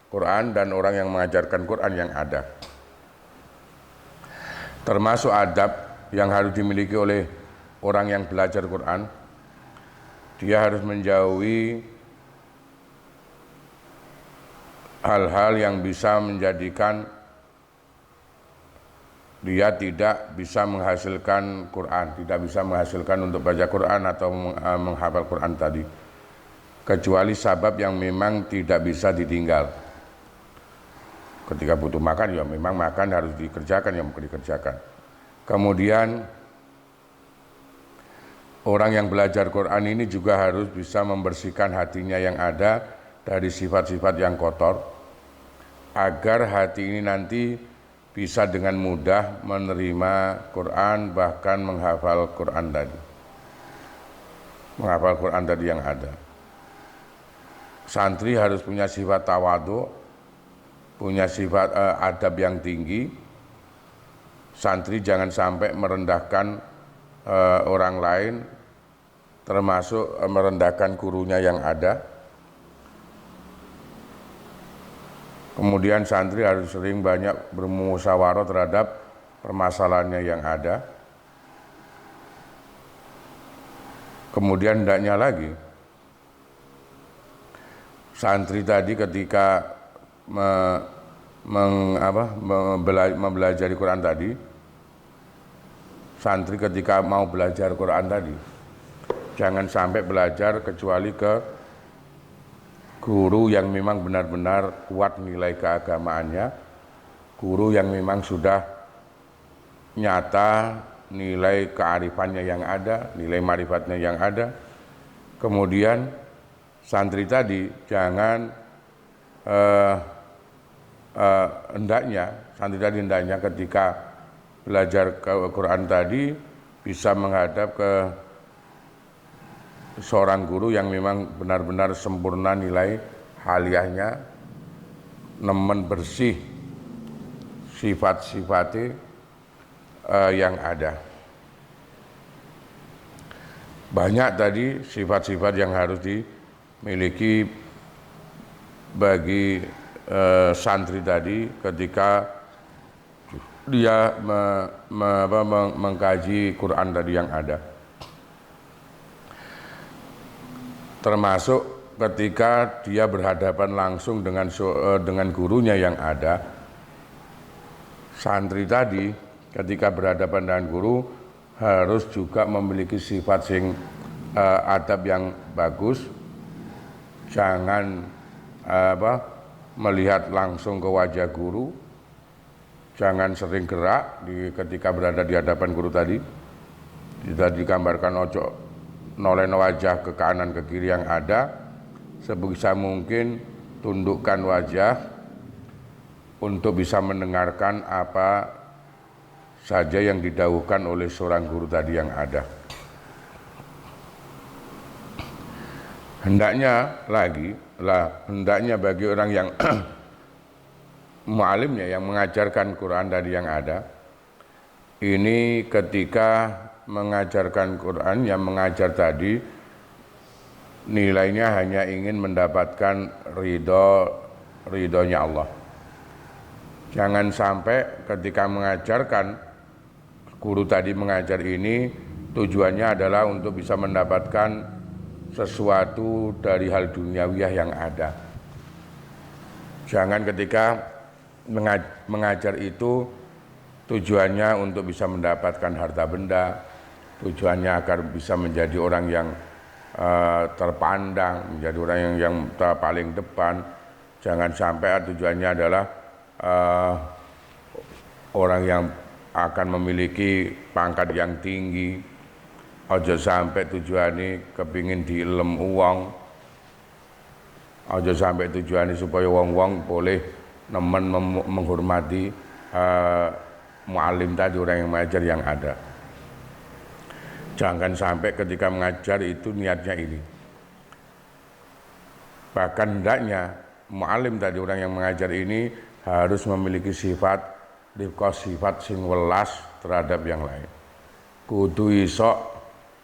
Quran, dan orang yang mengajarkan Quran yang ada. Termasuk adab yang harus dimiliki oleh orang yang belajar Quran, dia harus menjauhi hal-hal yang bisa menjadikan dia tidak bisa menghasilkan Quran, tidak bisa menghasilkan untuk baca Quran atau menghafal Quran tadi, kecuali sabab yang memang tidak bisa ditinggal. Ketika butuh makan, ya memang makan harus dikerjakan, yang mungkin dikerjakan. Kemudian orang yang belajar Quran ini juga harus bisa membersihkan hatinya yang ada dari sifat-sifat yang kotor, agar hati ini nanti bisa dengan mudah menerima Quran, bahkan menghafal Quran tadi. Menghafal Quran tadi yang ada. Santri harus punya sifat tawadhu, punya sifat adab yang tinggi. Santri jangan sampai merendahkan orang lain, termasuk merendahkan gurunya yang ada. Kemudian santri harus sering banyak bermusyawarah terhadap permasalahannya yang ada. Kemudian hendaknya lagi santri tadi ketika mempelajari Quran tadi, santri ketika mau belajar Quran tadi, jangan sampai belajar kecuali ke guru yang memang benar-benar kuat nilai keagamaannya, guru yang memang sudah nyata nilai kearifannya yang ada, nilai marifatnya yang ada. Kemudian santri tadi jangan hendaknya ketika belajar Quran tadi bisa menghadap ke seorang guru yang memang benar-benar sempurna nilai haliyahnya, nemen bersih sifat-sifatnya yang ada. Banyak tadi sifat-sifat yang harus dimiliki bagi santri tadi ketika dia mengkaji Quran tadi yang ada. Termasuk ketika dia berhadapan langsung dengan gurunya yang ada. Santri tadi ketika berhadapan dengan guru harus juga memiliki sifat adab yang bagus. Jangan melihat langsung ke wajah guru, jangan sering gerak ketika berada di hadapan guru tadi. Tidak digambarkan ojo noleh wajah ke kanan ke kiri yang ada, sebisa mungkin tundukkan wajah untuk bisa mendengarkan apa saja yang didhawuhkan oleh seorang guru tadi yang ada. Hendaknya bagi orang yang mu'alimnya, yang mengajarkan Quran tadi yang ada, ini ketika mengajarkan Quran, yang mengajar tadi nilainya hanya ingin mendapatkan ridhonya Allah. Jangan sampai ketika mengajarkan, guru tadi mengajar ini tujuannya adalah untuk bisa mendapatkan sesuatu dari hal duniawiyah yang ada. Jangan ketika mengajar itu tujuannya untuk bisa mendapatkan harta benda, tujuannya agar bisa menjadi orang yang terpandang, menjadi orang yang paling depan. Jangan sampai tujuannya adalah orang yang akan memiliki pangkat yang tinggi, Aja sampai tujuane kepingin diilem wong. Aja sampai tujuane supaya wong-wong boleh nemen menghormati muallim tadi, orang yang mengajar yang ada. Jangan sampai ketika mengajar itu niatnya ini. Bahkan hendaknya muallim tadi, orang yang mengajar ini harus memiliki sifat sifat sing welas terhadap yang lain. Kudu iso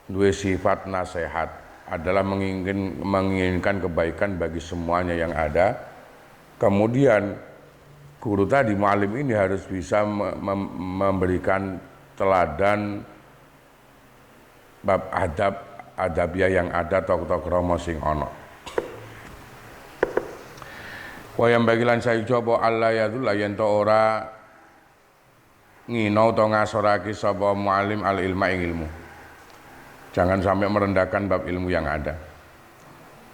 duwe sifat nasihat, adalah menginginkan kebaikan bagi semuanya yang ada. Kemudian guru tadi, muallim ini harus bisa memberikan teladan bab adabiah yang ada, tok romo sing ono. Wayang bagilan saya coba Allah ya dulu yen to ora nginau to ngasorake sapa muallim al ilma ing ilmu. Jangan sampai merendahkan bab ilmu yang ada.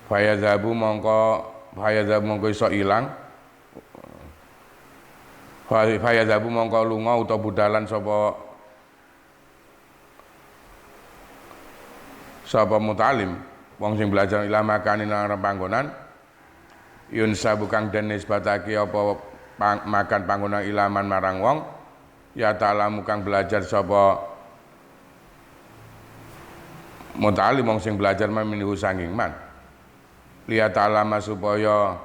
Fayazabu mongko iso ilang. Fayazabu mongko lunga utawa budalan sapa mutalim, wong sing belajar ilmu makane nang panggonan. Yunsa bukang den nisbatake apa makan panggonan ilaman marang wong. Ya ta'ala kang belajar sapa mutalim, wong sing belajar minhu sanging man. Liya ta'ala supaya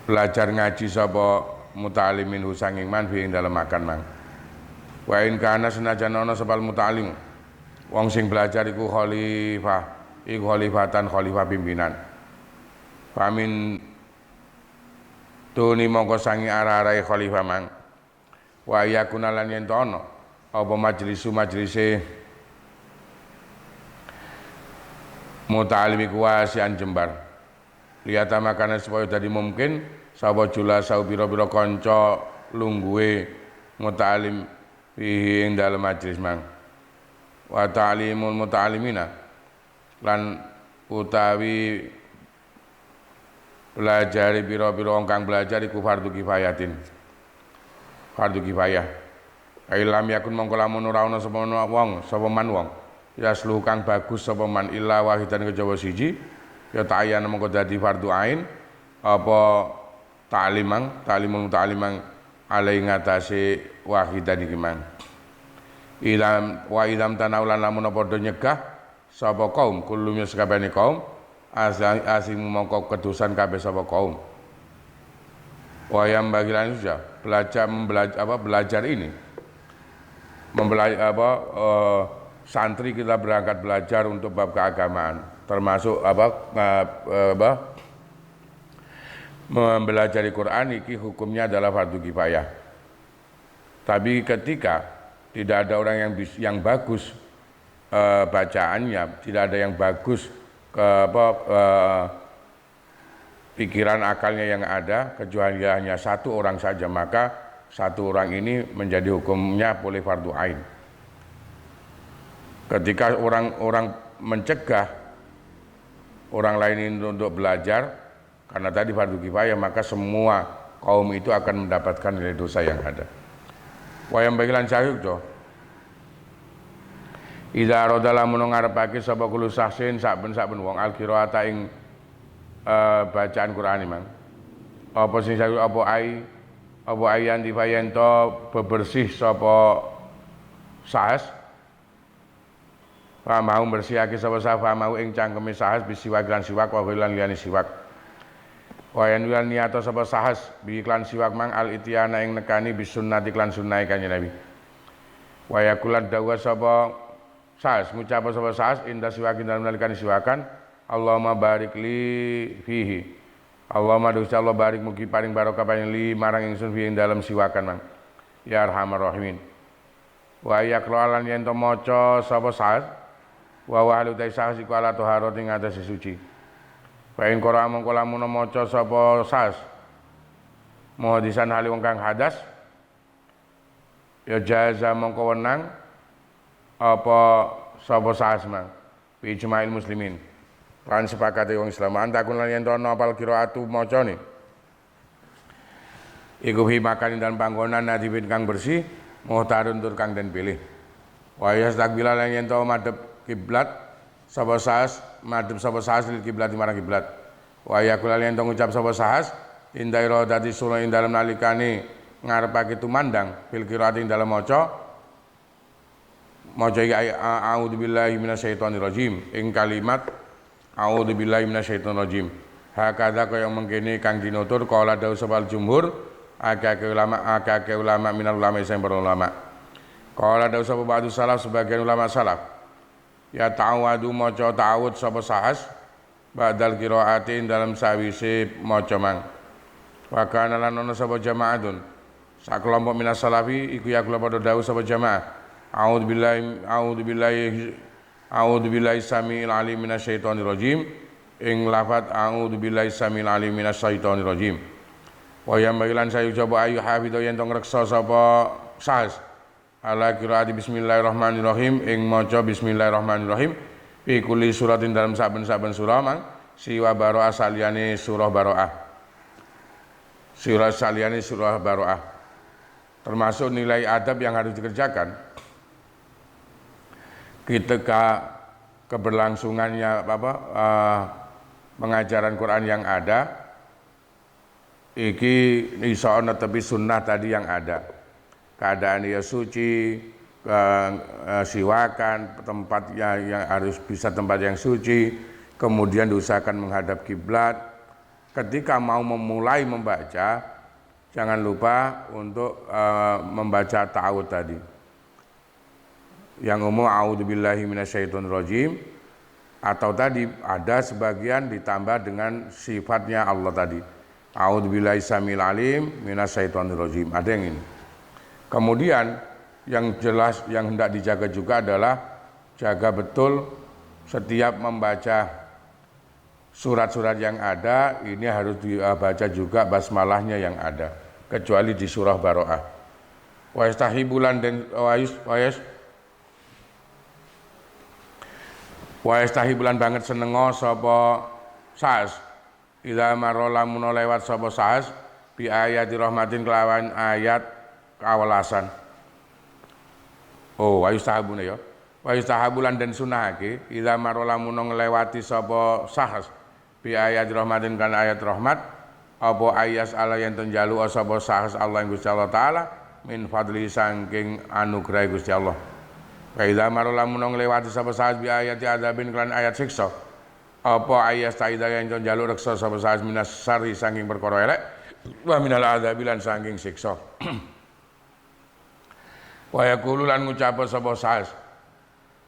belajar ngaji sapa mutalim minhu sanging man fi ing dalem makan man. Wa in kana senajan ana sepal mutalim, wong sing belajar iku khalifatan khalifah pimpinan. Pamin tuni mongko sangi arah-arahe khalifah mang. Wa yakuna lan yen ana apa majlise mutalim iku wasian jembar. Liyata makane supaya dadi mungkin sapa jula sau pira-pira kanca lungguhe mutalim ing dalem majlis mang. Wa ta'limul muta'allimina lan utawi belajar pira-pira wong kang belajar iku fardu kifayatin. Fardu kifayah. Ailam yakun mongko lamun ora ana sapa man wong ya sluh kang bagus sapa man illa wahidan kejaba siji ya ta'ayyan mongko dadi fardu ain apa ta'limul muta'allimang alai ngatasi wahidan iki mang. Idam tanaulan lamun padha nyegah sapa kaum kulumnya sakabehane kaum asing mongko kedusan kabeh sapa kaum. Wayam bagilan sudah belajar ini santri kita berangkat belajar untuk bab keagamaan, termasuk mempelajari Quran iki hukumnya adalah fardu kifayah. Tapi ketika tidak ada orang yang bagus bacaannya, tidak ada yang bagus pikiran akalnya yang ada, kecuali hanya satu orang saja, maka satu orang ini menjadi hukumnya boleh fardu ain. Ketika orang mencegah orang lain ini untuk belajar karena tadi fardu kifayah, maka semua kaum itu akan mendapatkan nilai dosa yang ada. Wayang bagilan syahid do idza arada lamun ngarepake sapa kulo sahsin saben-saben wong al-qiraata ing bacaan Quran mang. Apa sing syahid apa ayan difayento bebersih sapa sahas. Fa mau bersihake sapa safa mau ing cangkeme sahas bisiwak lan siwak wa lan liyane siwak. Wayan lan niyato sapa sahas bi iklan siwak mang al ityana ing nekani bisunnati lan sunnahe Kanjeng Nabi. Wayakulan dawa sapa sahas ngucap sapa sahas inda siwakin dalam nalikane siwakan Allahumma barik li fihi. Allahumma dosa Allah barik mugi paring barokah paring li marang ingsun fi ing dalam siwakan mang. Ya arhamar rahimin. Wa yaqra'an yen to maca sapa sahas wa halu ta sahas iku ala taharat ing atase suci. Fa in qara mongko lamun maca sapa sahas muhadisan hali wong kang hadas ya jaza mongko wenang apa sapa sahas mang fi ijma'il muslimin. Lan sepakate wong Islam antakun lan yen ana apal qiraatu macane iku fi makanin dan panggonan nadibin kang bersih muhtarun tur kang den pilih. Wa yastaqbilan lan yen to madhep kiblat sapa sahas madhep sapa sahas lil kiblat marang kiblat. Wa yaqul lan yen to ngucap sapa sahas inda iradati sura ing dalem nalikane ngarepake tumandang fil qiraati ing dalem maca iki a'udzubillahi minasyaitonir rajim ing kalimat a'udzubillahi minasyaitonir rajim. Hakadha kaya mengkene kang dinutur kala dawuh sapa jumhur akeh ulama minal ulama sing para ulama. Kala dawuh sapa ba'du salaf sebagian ulama salaf ya ta'awadu maca ta'awud sapa sahas ba'dal qiraatin dalam sawise maca mang. Wa kana lan ana sapa jama'atun sakelompok minas salafi iku ya kula padha dawuh sapa jamaah a'udzubillahi samiil alim minasyaitonir rajim ing lafat a'udzubillahi samiil alim minasyaitonir rajim. Wa yambilan sayu coba ayu hafidho yen tong reksa sapa sahas ala qiraati bismillahirrahmanirrahim ing maca bismillahirrahmanirrahim fi kulli suratin dalam saben-saben surah mang siwa baroah saliyane surah baroah. Surah baroah termasuk nilai adab yang harus dikerjakan ketika keberlangsungannya pengajaran Quran yang ada iki iso ana tepi sunnah tadi yang ada keadaan ya suci siwakan tempatnya yang harus bisa tempat yang suci kemudian diusahakan menghadap kiblat ketika mau memulai membaca jangan lupa untuk membaca ta'awud tadi yang umum a'udzubillahi minasyaitonirrajim atau tadi ada sebagian ditambah dengan sifatnya Allah tadi a'udzubillahi samil alim minasyaitonirrajim ada yang ini. Kemudian yang jelas yang hendak dijaga juga adalah jaga betul setiap membaca surat-surat yang ada ini harus dibaca juga basmalahnya yang ada kecuali di surah baroah. Wa yastahibulan dan wa yastahibulan banget senengo sapa sahas ila marola muno lewat sapa sahas bi ayati rahmatin kelawan ayat kawelasan. Oh wa yastahabuna ya. Wa yastahabulan dan sunahake ila marola muno nglewati sapa sahas bi ayati rahmatin kan ayat rahmat apa ayas ala yen njalu sapa sahas Allah Gusti Allah taala min fadli saking anugerah Gusti Allah. Wa idza marala munong lewati sapa sahas bi ayati adzabin kelan ayat siksa. Apa ayat taida yang njaluk reksa sapa sahas minas sari saking perkara elek wa minal adzabi lan saking siksa. Wa yaqulu lan ngucap sapa sahas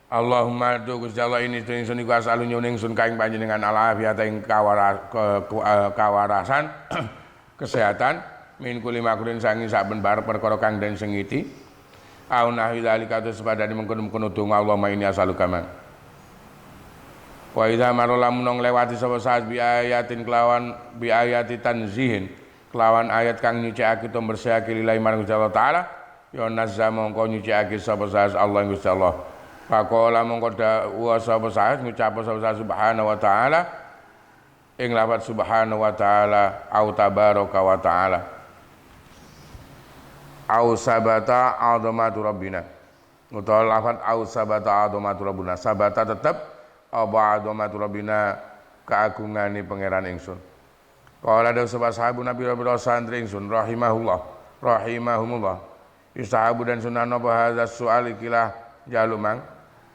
Allahumma tu Gusti Allah ini ingsun iku asalu nyuning sun kaing panjenengan alafiat ing kawarasan kesehatan min kuli makulin saking saben bar perkara kang den sengiti au nahwi dzalika sepadane mengkono-mengkono donga Allahumma ini asaluka man. Wa idza marala munong lewati sapa sahas bi ayatin kelawan bi ayati tanzihin kelawan ayat kang nyucikake to bersihake lillahi marang Gusti Allah taala ya nazza mongko nyucikake sapa sahas Allah Gusti Allah. Faqala mongko dawuh sapa sahas ngucap sapa sahas subhanahu wa taala ing lafaz subhanahu wa taala au tabaraka wa taala au sabata azamatu rabbina utawa lafaz au sabata azamatu rabbuna sabata tetep apa azamatu rabbina keagungane pangeran ingsun. Kala dawuh sapa sahabu Nabi Rabbul santri ingsun rahimahumullah istahabu dan sunnah apa hadzal soal ikilah jalu mang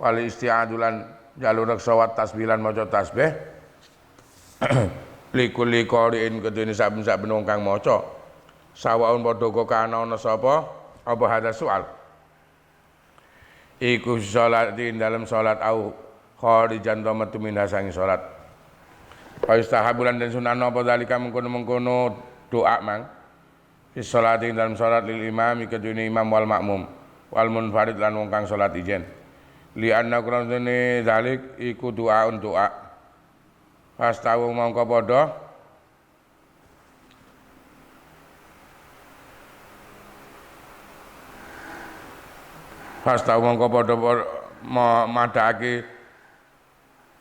wali isti'adulan jalu reksa wa tasbihan maca tasbih likuli qari'in kedene saben-saben wong kang maca sawaun padha kana ana sapa apa hadzal soal iku salat di dalam salat au kharijan to metu minha sangi salat wa istahabulan dan sunnah apa dalika mengkono-mengkono doa mang fi salati dalam salat lil imam kedune imam wal makmum wal munfarid lan wong kang salat ijen li anna qur'ane zalik iku doaun doa fastawu mongko padha mongko padha madhake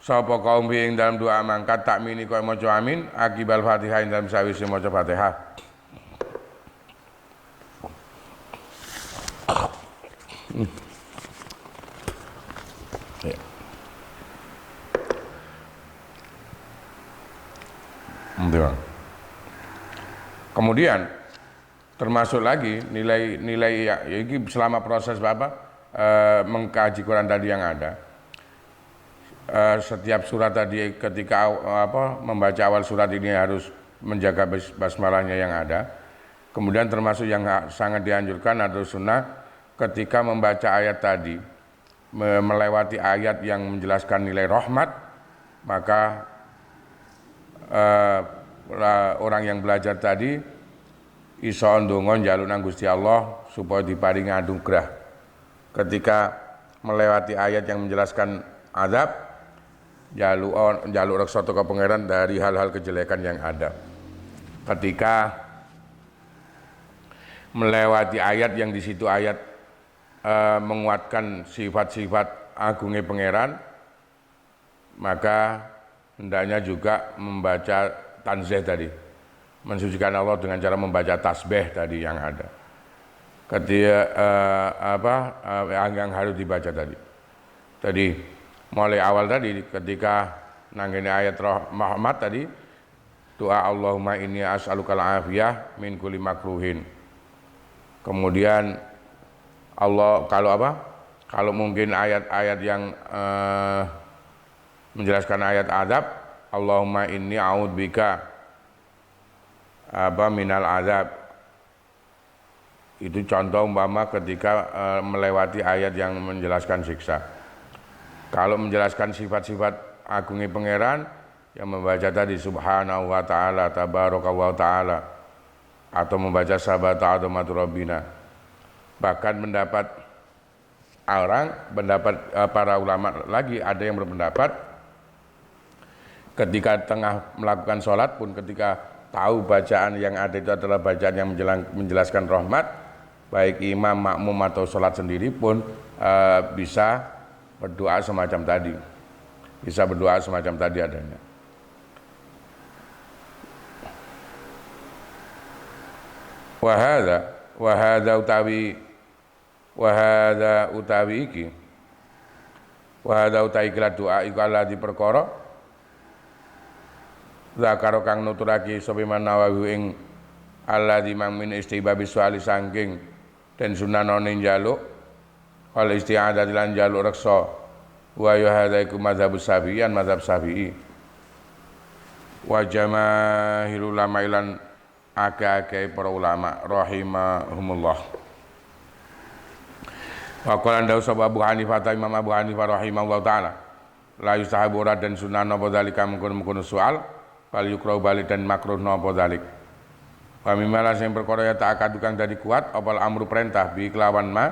sapa kaum ing dalam doa mangkat takmini kaya maca amin akibal Fatihah ing dalam sawise maca Fatihah. Gitu. Kemudian termasuk lagi nilai ya ini selama proses mengkaji Quran tadi yang ada. Setiap surat tadi ketika membaca awal surat ini harus menjaga basmalahnya yang ada. Kemudian termasuk yang sangat dianjurkan atau sunnah ketika membaca ayat tadi melewati ayat yang menjelaskan nilai rahmat, maka orang yang belajar tadi iso ndonga njaluk nang Gusti Allah supaya diparingi anugerah. Ketika melewati ayat yang menjelaskan azab, njaluk reksa teka pangeran dari hal-hal kejelekan yang ada. Ketika melewati ayat yang di situ ayat menguatkan sifat-sifat agungnya pangeran, maka hendaknya juga membaca tanzih tadi, mensucikan Allah dengan cara membaca tasbih tadi yang ada. Ketika yang harus dibaca tadi. Tadi mulai awal tadi ketika nanggini ayat Muhammad tadi, doa Allahumma inni as'alukal afiyah min kulli makruhin. Kemudian Allah kalau mungkin ayat-ayat yang menjelaskan ayat adab, Allahumma inni a'udzubika minal azab. Itu contoh umpama ketika melewati ayat yang menjelaskan siksa. Kalau menjelaskan sifat-sifat agungnya pangeran, yang membaca tadi subhanahu wa ta'ala, tabaraka wa ta'ala, atau membaca sabata azamatu rabbina. Bahkan para ulama lagi ada yang berpendapat ketika tengah melakukan sholat pun, ketika tahu bacaan yang ada itu adalah bacaan yang menjelaskan rahmat, baik imam, makmum atau sholat sendiri pun bisa berdoa semacam tadi. Bisa berdoa semacam tadi adanya. Wahada utawi iki doa iku Allah di perkara zakaro kang nuturake sapa Nawawi ing Allah di min istibabi suali sangking dan sunanane njaluk wal isti'adah lan njaluk reksa wa hadza iku mazhab Syafi'i wa jamaahirul ulama lan akeh para ulama rahimahumullah. Wa qala dawu sapa Abu Hanifah Imam Abu Hanifah rahimahullah taala la yustahabu dan sunnah napa dalika mungkon soal fal yukrau balik dan makruh napa dalik. Wa mimala sing perkara ya ta'akad kang dadi kuat apal amru perintah bi kelawan ma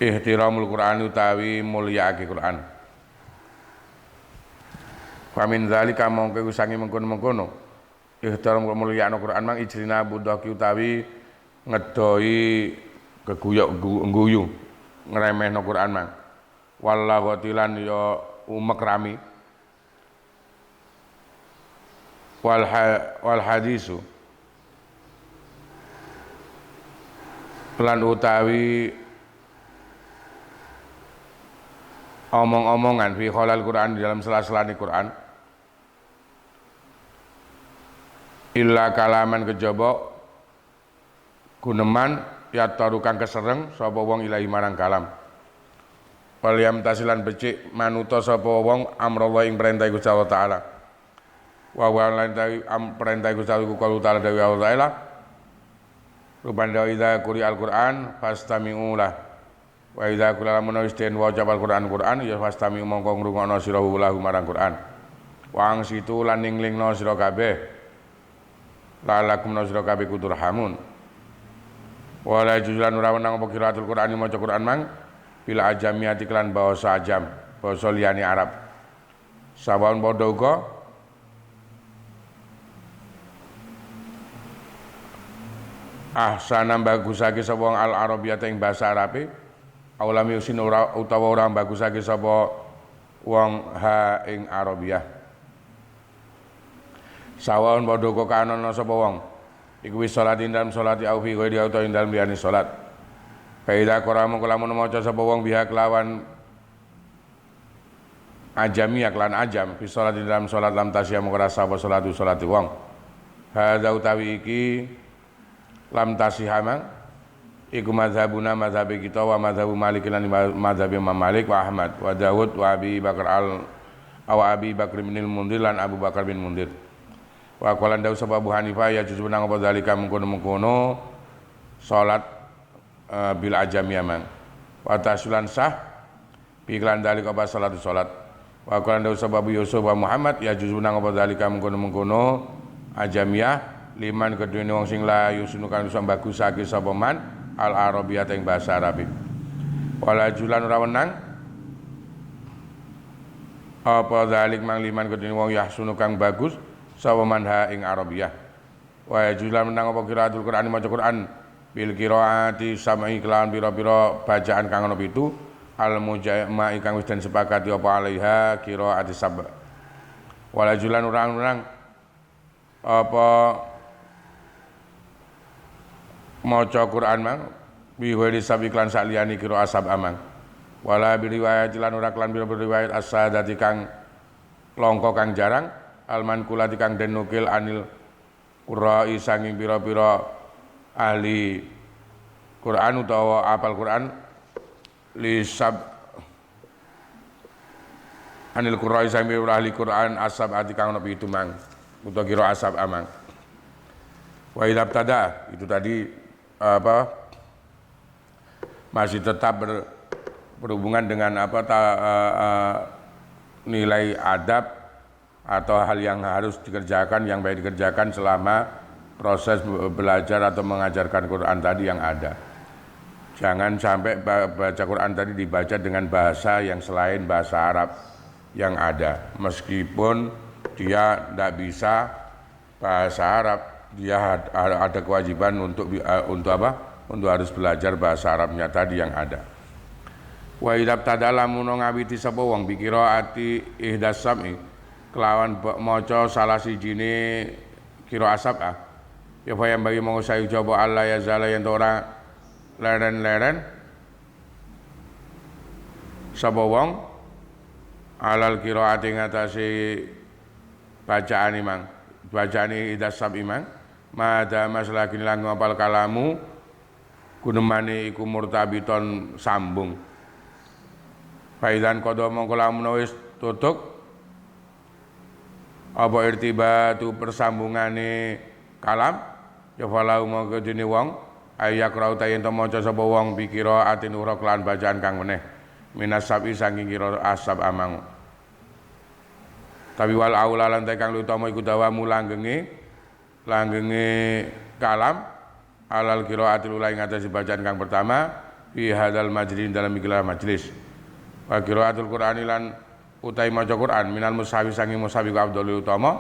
ihtiramul Qur'an utawi mulyaake Qur'an. Wa min zalika mongko usangi mengkono-mengkono ihtiram mulyakno Qur'an mang ijrina budhaki utawi ngedoi guyu ngremehno Qur'an mang wallahu tilan ya umek rami wal hadisu lan utawi omong-omongan fi khalal Quran di dalam sela-selane Quran illa kalaman kejaba guneman ya tarukan kesereng sapa wong ilahi marang kalam Waliyam tasilan becik manuta sapa wong amrullah ing perintah Gusti Allah taala. Wa lan perintah Gusti Allah taala dewe Allah taala. Rubanda idza quri al-Qur'an fastami'u lah. Wa idza qila lamun istin wa jabal Qur'an ya fastami'u mongko ngrungokno sira lahu marang Qur'an. Wa angsitu lan ninglingno sira kabeh. Lalakum nasira kabeh kuturhamun. Wa la juzulan ora wenang apa qiraatul Qur'ani maca Qur'an mang bila ajamiyati kelan bahasa ajam, bahasa liyane Arab. Sawaun padha uga ahsana bagusake sapa wong al arabiyata ing basa Arabe, aulami usin utawa ora bagusake sapa wong ha ing Arabiyah. Sawaun padha uga kanono sapa wong iku wis salat ing dalem salat au fi ghairi utawa ing dalem liyane salat. Kaida koramu kalamun maca sapa wong biha kelawan ajami aklan ajam fi salat dalam salat lam tasya mung rasa apa salatu salati wong hadza utawi iki lam tasihama iku mazhabuna mazhab kita wa mazhab Malik lan mazhab Imam Malik wa Ahmad wa Dawud wa Abi Bakar Abi Bakar bin Mundir lan Abu Bakar bin Mundir wa qalan dawu sapa Abu Hanifah ya juz menang apa zalika mengkono salat bil ajami amang wa tasulan sah bi iklan dalika apa salatu salat wa qalan dawu sapa Abu Yusuf wa Muhammad ya juz menang apa zalika mengkono ajamiyah liman kedune wong sing la yusunu kang iso bagusake sapa man al arabiyah ing bahasa Arab. Wala julan ora wenang apa zalik mang liman kedune wong yahsunu kang bagus sapa man ha ing arabiyah. Wa julan menang apa qiraatul Qur'an maca Qur'an bil qiraati sam'i kelawan pira-pira bacaan kang ana pitu al mujamma kang wis den sepakati apa alaiha qiraati sab. Wala julan ora wenang apa maca Quran mang bi wali sabiklan saliyani kira asab amang wala bi riwayat lan ora kelan riwayat as-sadati kang langka kang jarang al-manqulati kang den nukil anil qurra'i sanging pira-pira ahli Quran utawa apal Quran li sab anil qurra'i sanging pira ahli Quran asab ati kang ana pitu mang utawa kira asab amang wa idza tada itu tadi masih tetap berhubungan dengan nilai adab atau hal yang harus dikerjakan yang baik dikerjakan selama proses belajar atau mengajarkan Quran tadi yang ada. Jangan sampai baca Quran tadi dibaca dengan bahasa yang selain bahasa Arab yang ada, meskipun dia tidak bisa bahasa Arab, dia ada kewajiban untuk harus belajar bahasa Arabnya tadi yang ada. Wa idab tadala muno ngawiti sapa wong bikiraati ihdas sam'i kelawan maca salah sijine kira asab ya yang bagi monggo sayu coba Allah ya zala yen ora leren-leren sapa wong alal qiraati ngatasi bacaan imang bacaan ihdas sam'i imang mada masalah kini lang ngapal kalamu kunemane iku murtabiton sambung faidan kodo mongko lamun wis tutuk apa irtibatu persambungane kalam ya falau mongko dene wong ayak rauta yen to maca sapa wong pikira atin ura kelan bacaan kang meneh minas sabi saking kira asab amang tapi wal aula lan kang utama iku dawamu langgenge kalam alal qiraatil ula ing atase bacaan kang pertama fi hadzal majlis dalam ikilah majlis wa qiraatul qur'ani lan utai maca Quran minal musawi sangi musawi wa afdhalul utama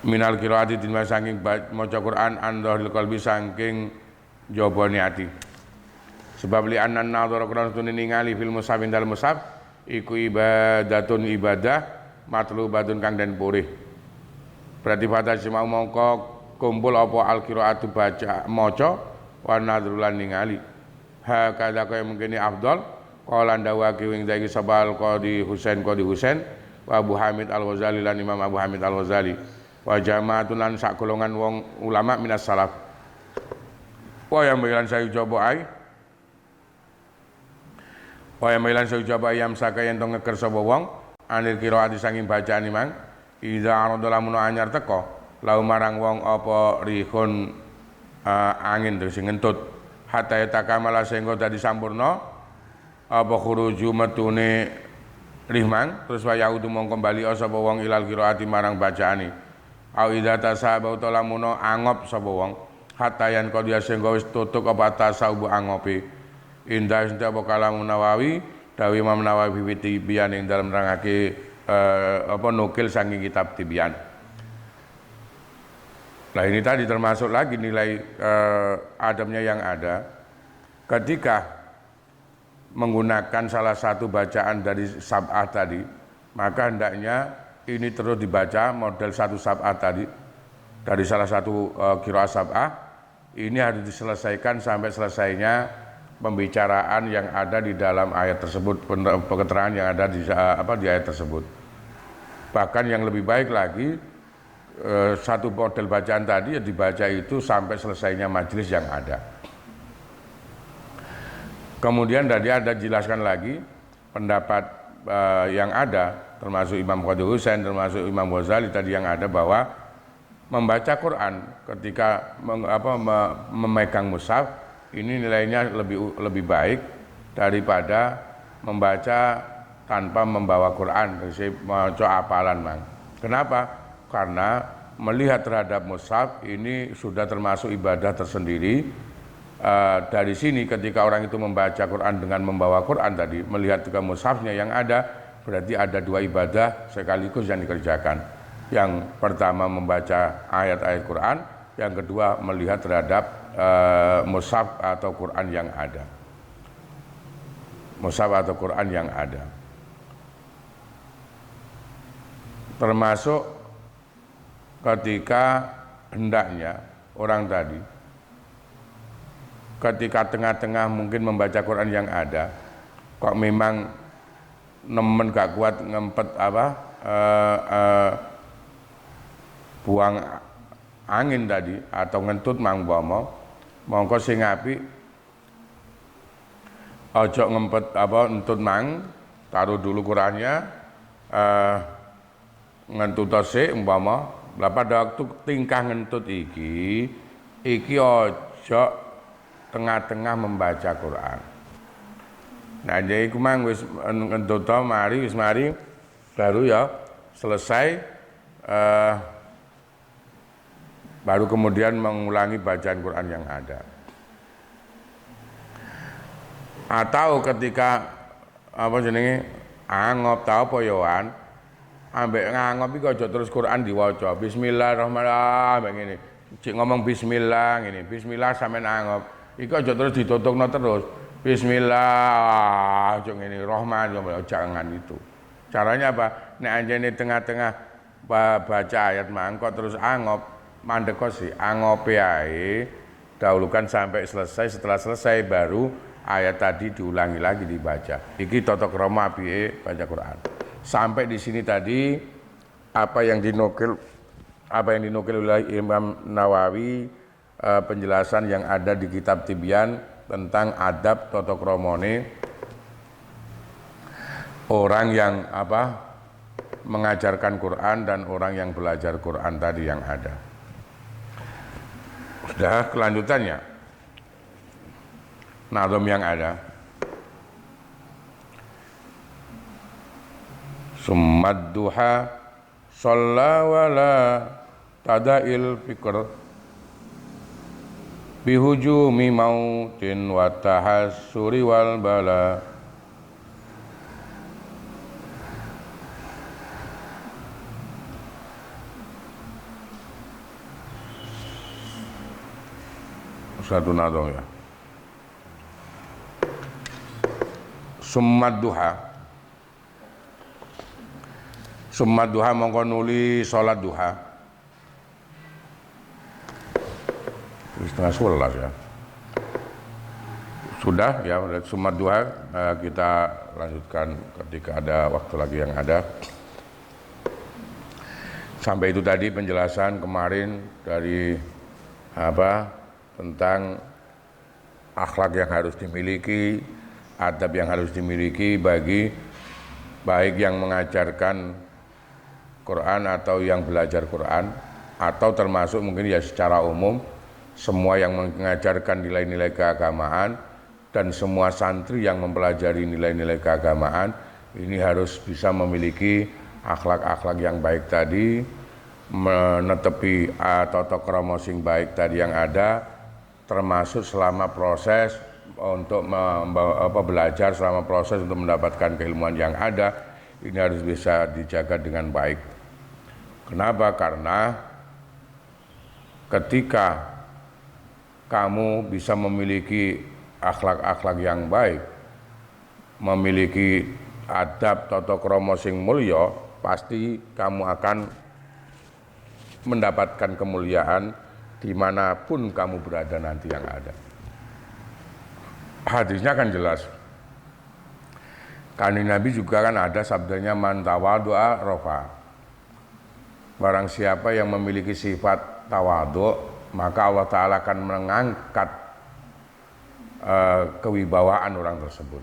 minal qiraati dinma saking maca Quran andhil qalbi saking jabane ati sebab li annan nadhara Quran tune ningali fil mushaf dalam mushaf iku ibadatun ibadah matlubatun kang den purih berarti pada semua mongko kumpul apa al-qiraatu baca maca wa nadrulan ningali ha kada kaya mungkin afdal qala ndawaki wing dagi sabal qadi Husain wa Abu Hamid Al-Ghazali lan Imam Abu Hamid Al-Ghazali wa jamaatun lan sak golongan wong ulama minas salaf wa yang bilan sayu coba ai wa yang bilan sayu coba ayam saka yen to ngeker sapa wong anil qiraati sanging bacaan imang iza arada lamun anyar teko lau marang wong apa rihun angin terus ngentut hatta takamala sehingga dadi sampurna apa khuruju metune rihmang terus wayaudu mong kembali sapa wong ilal qiraati marang bacaane au idza tasaba utawa lamun angop sapa wong hatta yan qadiya sehingga wis tutuk apa tasawuf angope indah apa kalam Nawawi dawi Imam Nawawi wiwiti biyan ing dalem nerangake nukil saking kitab Tibyan. Nah ini tadi termasuk lagi nilai adabnya yang ada ketika menggunakan salah satu bacaan dari sab'ah tadi, maka hendaknya ini terus dibaca model satu sab'ah tadi dari salah satu qiraah sab'ah ini harus diselesaikan sampai selesainya pembicaraan yang ada di dalam ayat tersebut, keterangan yang ada di ayat tersebut. Bahkan yang lebih baik lagi, satu model bacaan tadi dibaca itu sampai selesainya majelis yang ada. Kemudian tadi ada jelaskan lagi pendapat yang ada, termasuk Imam Qadhi Husain, termasuk Imam Ghazali tadi yang ada, bahwa membaca Quran ketika memegang mushaf ini nilainya lebih baik daripada membaca tanpa membawa Quran, maca hafalan, Mang. Kenapa? Karena melihat terhadap mushaf ini sudah termasuk ibadah tersendiri. Dari sini ketika orang itu membaca Quran dengan membawa Quran tadi, melihat ke mushafnya yang ada, berarti ada dua ibadah sekaligus yang dikerjakan. Yang pertama membaca ayat-ayat Quran, yang kedua melihat terhadap mushaf atau Quran yang ada. Mushaf atau Quran yang ada. Termasuk ketika hendaknya orang tadi ketika tengah-tengah mungkin membaca Quran yang ada, kok memang nemen gak kuat ngempet buang angin tadi atau ngentut mongko sing apik ojo ngempet entut mang, taruh dulu Qurannya, ngentut sik umpama. Lah pada waktu tingkah ngentut iki ojo tengah-tengah membaca Quran. Nah jadi iku mang wis entuta mari baru ya selesai, baru kemudian mengulangi bacaan Quran yang ada. Atau ketika angop ta apa yoan, ambek ngangop iki aja terus Quran diwaca bismillahirrahmanirrahim ngene. Cik ngomong bismillah ngene, bismillah sampean angop. Iku aja terus ditutupno terus. Bismillah, aja ngene Rahman, jangan itu. Caranya apa? Nek anjene tengah-tengah baca ayat mang kok terus angop, mandek sih, angope ae dahulukan sampai selesai, setelah selesai baru ayat tadi diulangi lagi dibaca. Iki tata krama apike baca Quran. Sampai di sini tadi apa yang dinukil oleh Imam Nawawi, penjelasan yang ada di kitab Tibyan tentang adab tata kramane orang yang mengajarkan Quran dan orang yang belajar Quran tadi yang ada. Sudah kelanjutannya nazam yang ada. Summad duha shalla wala tada'il fikr bihujumi mautin wa tahassuri wal bala. Satu nadom ya. Summad duha mongko nuli salat duha. Setengah 11 ya. Sudah ya, summad duha kita lanjutkan ketika ada waktu lagi yang ada. Sampai itu tadi penjelasan kemarin dari tentang akhlak yang harus dimiliki, adab yang harus dimiliki bagi baik yang mengajarkan Quran atau yang belajar Quran, atau termasuk mungkin ya secara umum semua yang mengajarkan nilai-nilai keagamaan dan semua santri yang mempelajari nilai-nilai keagamaan ini harus bisa memiliki akhlak-akhlak yang baik tadi, menetepi tata krama sing baik tadi yang ada, termasuk selama proses untuk belajar, selama proses untuk mendapatkan keilmuan yang ada, ini harus bisa dijaga dengan baik. Kenapa? Karena ketika kamu bisa memiliki akhlak-akhlak yang baik, memiliki adab tata krama sing mulya, pasti kamu akan mendapatkan kemuliaan dimanapun kamu berada nanti yang ada. hadisnya kan jelas. Kanjeng Nabi juga kan ada sabdanya man tawadhu'a rafa. Barang siapa yang memiliki sifat tawadhu, maka Allah Ta'ala akan mengangkat kewibawaan orang tersebut.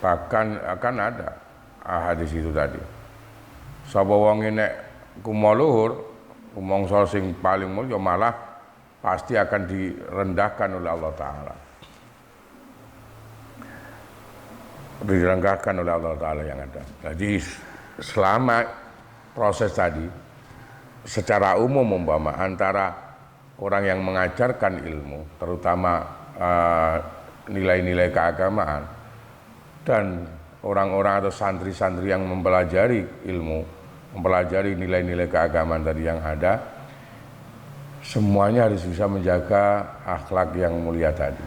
Bahkan akan ada hadis itu tadi. Sapa wong nek kumo luhur, kumangsa sing paling mulya malah pasti akan direndahkan oleh Allah Ta'ala. Direndahkan oleh Allah Ta'ala yang ada. Jadi selama proses tadi, secara umum umpama antara orang yang mengajarkan ilmu, terutama nilai-nilai keagamaan, dan orang-orang atau santri-santri yang mempelajari ilmu, mempelajari nilai-nilai keagamaan tadi yang ada, semuanya harus bisa menjaga akhlak yang mulia tadi.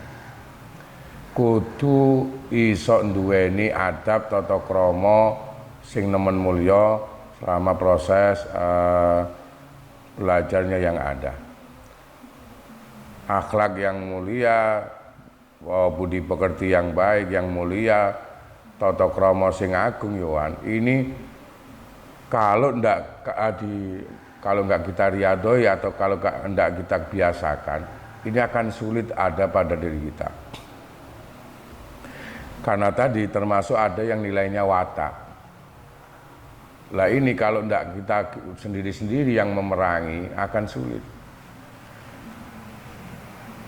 Kudu iso nduweni adab tata krama sing nemen mulya selama proses belajarnya yang ada. Akhlak yang mulia, budi pekerti yang baik, yang mulia, tata krama sing agung yoan. Ini kalau nggak kita riadoi atau kalau nggak kita biasakan, ini akan sulit ada pada diri kita. Karena tadi termasuk ada yang nilainya watak. Lah ini kalau nggak kita sendiri-sendiri yang memerangi akan sulit.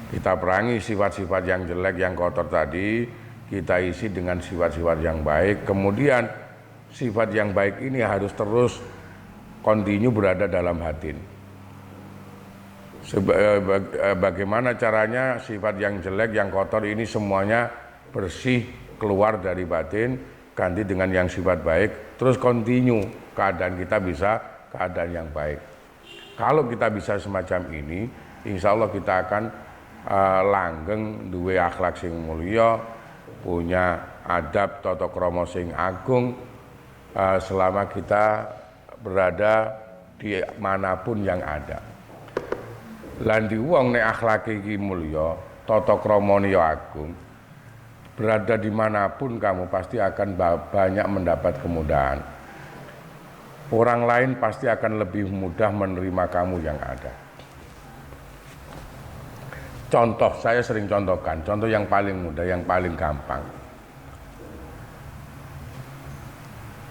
Kita perangi sifat-sifat yang jelek, yang kotor tadi, kita isi dengan sifat-sifat yang baik. Kemudian sifat yang baik ini harus terus kontinu berada dalam batin. Bagaimana caranya sifat yang jelek, yang kotor ini semuanya bersih keluar dari batin, ganti dengan yang sifat baik, terus kontinu keadaan kita bisa keadaan yang baik. Kalau kita bisa semacam ini, insya Allah kita akan langgeng duwe akhlak sing mulia, punya adab tata krama sing agung selama kita berada di manapun yang ada. Lan di wong nek akhlak iki mulya, tata kramane ya agung, berada dimanapun kamu pasti akan banyak mendapat kemudahan. Orang lain pasti akan lebih mudah menerima kamu yang ada. Contoh, saya sering contohkan, contoh yang paling mudah, yang paling gampang.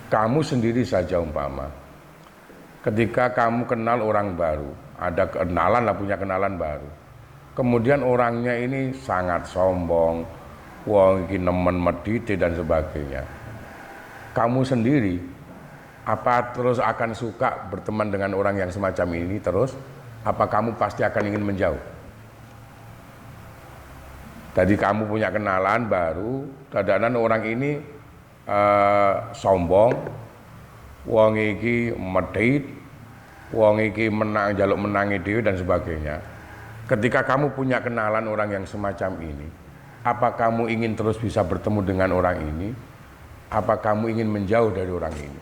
Kamu sendiri saja umpama, ketika kamu kenal orang baru, ada kenalan lah, punya kenalan baru. Kemudian orangnya ini sangat sombong, wong iki nemen medhite dan sebagainya. Kamu sendiri apa terus akan suka berteman dengan orang yang semacam ini terus? Apa kamu pasti akan ingin menjauh? Tadi kamu punya kenalan baru, kadang-kadang orang ini sombong, wong iki medhit, wong iki menang, jaluk menangi dhewe dan sebagainya. Ketika kamu punya kenalan orang yang semacam ini, apa kamu ingin terus bisa bertemu dengan orang ini? Apa kamu ingin menjauh dari orang ini?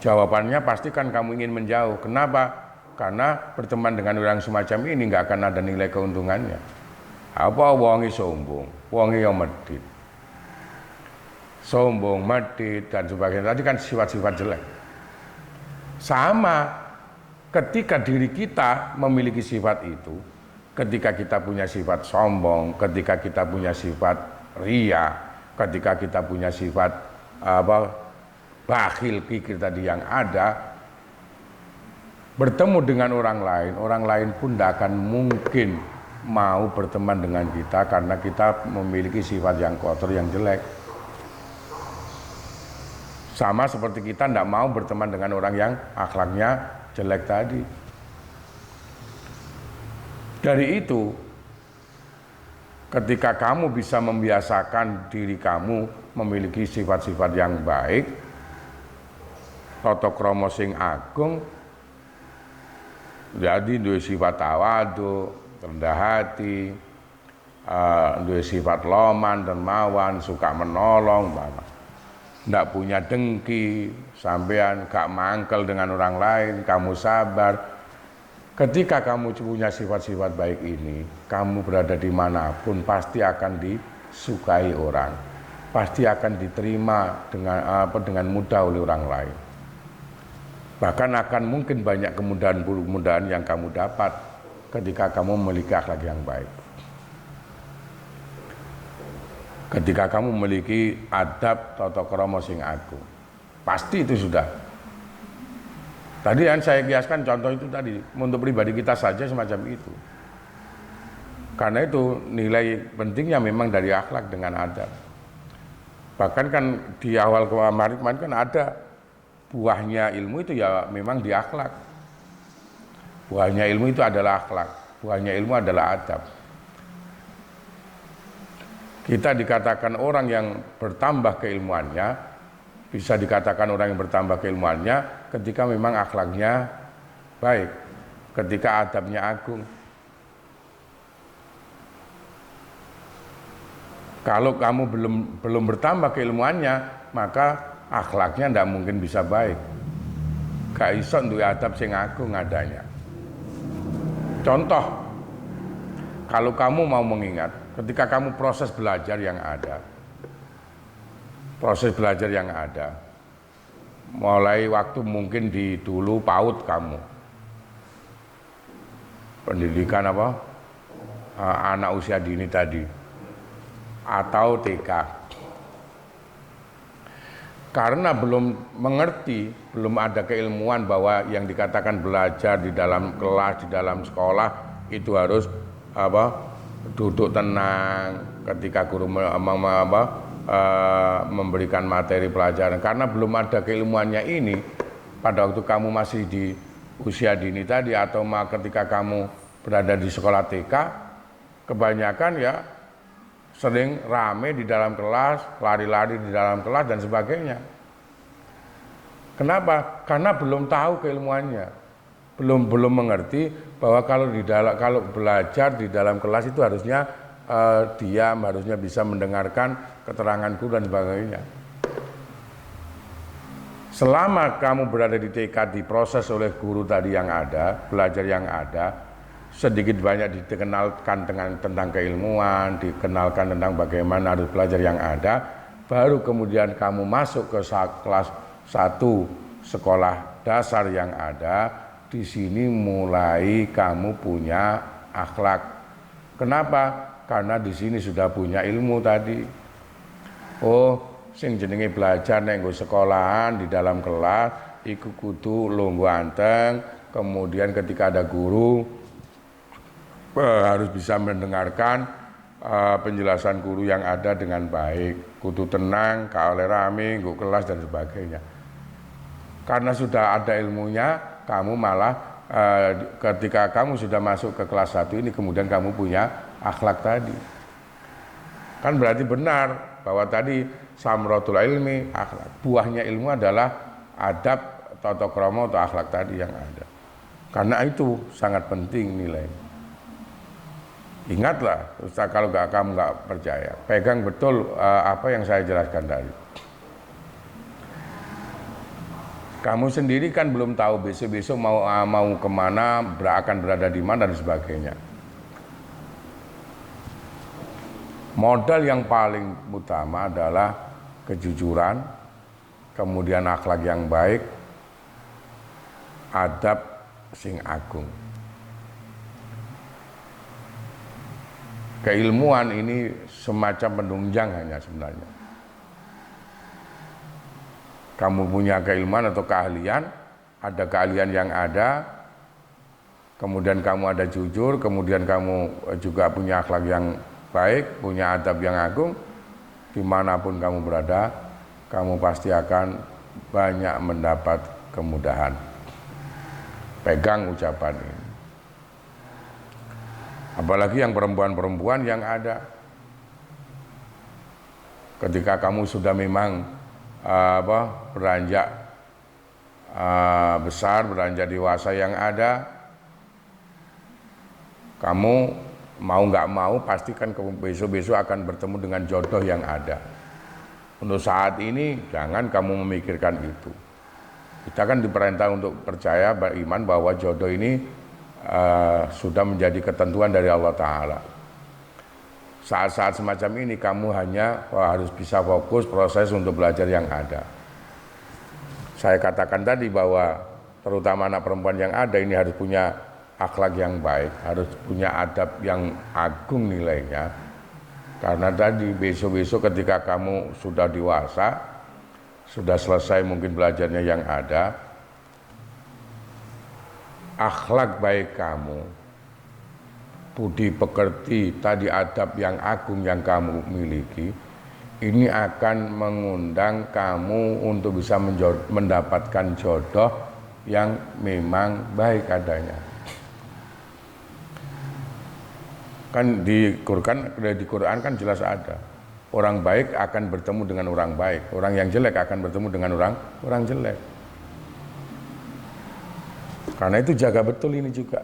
Jawabannya pastikan kamu ingin menjauh. Kenapa? Karena berteman dengan orang semacam ini nggak akan ada nilai keuntungannya. Apa wongi sombong, wongi yang medhit, sombong, medhit dan sebagainya. Tadi kan sifat-sifat jelek. Sama ketika diri kita memiliki sifat itu, ketika kita punya sifat sombong, ketika kita punya sifat ria, ketika kita punya sifat bakhil, kikir tadi yang ada, bertemu dengan orang lain pun tidak akan mungkin mau berteman dengan kita karena kita memiliki sifat yang kotor, yang jelek. Sama seperti kita tidak mau berteman dengan orang yang akhlaknya jelek tadi. Dari itu, ketika kamu bisa membiasakan diri kamu memiliki sifat-sifat yang baik, tata krama sing agung, jadi duwe sifat tawadhu, rendah hati, duwe sifat loman, dermawan, suka menolong, ndak punya dengki, sampean gak mangkel dengan orang lain, kamu sabar, Ketika kamu punya sifat-sifat baik ini, kamu berada dimanapun pasti akan disukai orang, pasti akan diterima dengan mudah oleh orang lain. Bahkan akan mungkin banyak kemudahan-kemudahan yang kamu dapat ketika kamu memiliki akhlak yang baik. Ketika kamu memiliki adab tata krama sing agung, pasti itu sudah. Tadi yang saya kiaskan contoh itu tadi, untuk pribadi kita saja semacam itu. Karena itu nilai pentingnya memang dari akhlak dengan adab. Bahkan kan di awal kemarin kan ada buahnya ilmu itu ya memang di akhlak. Buahnya ilmu itu adalah akhlak, buahnya ilmu adalah adab. Kita dikatakan orang yang bertambah keilmuannya, bisa dikatakan orang yang bertambah keilmuannya ketika memang akhlaknya baik, ketika adabnya agung. Kalau kamu belum bertambah keilmuannya, maka akhlaknya tidak mungkin bisa baik. Gak iso untuk adab sing agung adanya. Contoh, kalau kamu mau mengingat, ketika kamu proses belajar yang ada, mulai waktu mungkin di dulu PAUD kamu, pendidikan anak usia dini tadi, atau TK, karena belum mengerti, belum ada keilmuan bahwa yang dikatakan belajar di dalam kelas, di dalam sekolah itu harus duduk tenang ketika guru memberikan materi pelajaran. Karena belum ada keilmuannya ini pada waktu kamu masih di usia dini tadi, atau ketika kamu berada di sekolah TK, kebanyakan ya sering rame di dalam kelas, lari-lari di dalam kelas dan sebagainya. Kenapa? Karena belum tahu keilmuannya, belum mengerti bahwa kalau belajar di dalam kelas itu harusnya diam, harusnya bisa mendengarkan keterangan guru dan sebagainya. Selama kamu berada di TK, diproses oleh guru tadi yang ada, belajar yang ada, sedikit banyak dikenalkan tentang keilmuan, dikenalkan tentang bagaimana harus belajar yang ada, baru kemudian kamu masuk ke kelas 1 sekolah dasar yang ada. Di sini mulai kamu punya akhlak. Kenapa? Karena di sini sudah punya ilmu tadi. Oh, sing jenenge belajar neng sekolahan di dalam kelas, iku kudu lungguh anteng. Kemudian ketika ada guru, harus bisa mendengarkan penjelasan guru yang ada dengan baik, kudu tenang, gak oleh rame, nggo kelas dan sebagainya. Karena sudah ada ilmunya, kamu malah ketika kamu sudah masuk ke kelas 1 ini, kemudian kamu punya akhlak tadi. Kan berarti benar bahwa tadi samratul ilmi, akhlak. Buahnya ilmu adalah adab, tata krama atau akhlak tadi yang ada. Karena itu sangat penting nilai. Ingatlah, kalau kamu nggak percaya, pegang betul apa yang saya jelaskan tadi. Kamu sendiri kan belum tahu besok-besok mau kemana, akan berada di mana dan sebagainya. Modal yang paling utama adalah kejujuran, kemudian akhlak yang baik, adab sing agung. Keilmuan ini semacam penunjang hanya sebenarnya. Kamu punya keilmuan atau keahlian, ada keahlian yang ada, kemudian kamu ada jujur, kemudian kamu juga punya akhlak yang baik, punya adab yang agung, dimanapun kamu berada, kamu pasti akan banyak mendapat kemudahan. Pegang ucapan ini. Apalagi yang perempuan-perempuan yang ada. Ketika kamu sudah memang beranjak besar, beranjak dewasa yang ada, kamu mau nggak mau pastikan besok-besok akan bertemu dengan jodoh yang ada. Untuk saat ini jangan kamu memikirkan itu. Kita kan diperintah untuk percaya, beriman bahwa jodoh ini sudah menjadi ketentuan dari Allah Ta'ala. Saat-saat semacam ini kamu hanya harus bisa fokus proses untuk belajar yang ada. Saya katakan tadi bahwa terutama anak perempuan yang ada ini harus punya akhlak yang baik, harus punya adab yang agung nilainya. Karena tadi besok-besok ketika kamu sudah dewasa, sudah selesai mungkin belajarnya yang ada, akhlak baik kamu, budi pekerti, tadi adab yang agung yang kamu miliki, ini akan mengundang kamu untuk bisa mendapatkan jodoh yang memang baik adanya. Kan di Quran kan jelas ada, orang baik akan bertemu dengan orang baik, orang yang jelek akan bertemu dengan orang jelek. Karena itu jaga betul ini juga,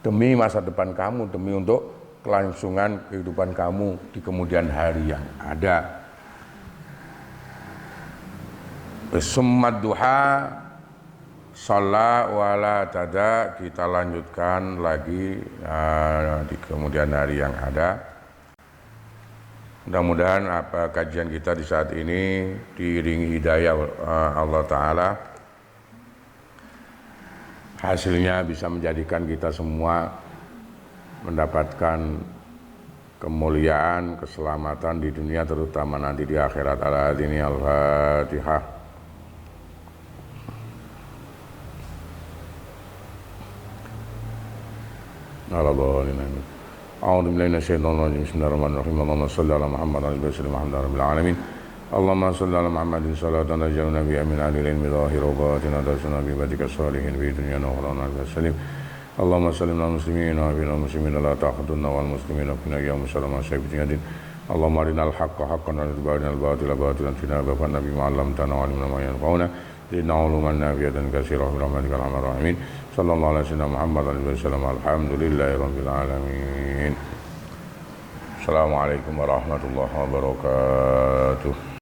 demi masa depan kamu, demi untuk kelangsungan kehidupan kamu di kemudian hari yang ada. Summat duha sholat wala tada, kita lanjutkan lagi di kemudian hari yang ada. Mudah-mudahan kajian kita di saat ini diiringi hidayah Allah Ta'ala, hasilnya bisa menjadikan kita semua mendapatkan kemuliaan, keselamatan di dunia, terutama nanti di akhirat. Al-Adini Al-Fatihah. A'udzu billahi minasyaitonir rajim. Bismillahirrahmanirrahim. Allahumma shalli ala Muhammad wa ala ali Muhammad rabbil alamin. Allahumma shalli ala Muhammadin salatan taj'aluna bi amin alil ilmi dhahir wa batin adasuna bi badika salihin bi dunya wa akhirah salim. Allahumma sallim ala muslimin wa bil muslimin la ta'khuduna wal muslimin fi yawm salama sayyidin. Allahumma arinal haqqa haqqan wa arinal batila batilan wa nabi ma'allamtana wa alimna ma yanfa'una zidna uluman nafi'atan katsirah bi rahmatikal arhamar rahimin. Sallallahu alaihi wasallam Muhammad alaihi wasallam. Alhamdulillahi rabbil alamin. Assalamualaikum warahmatullahi wabarakatuh.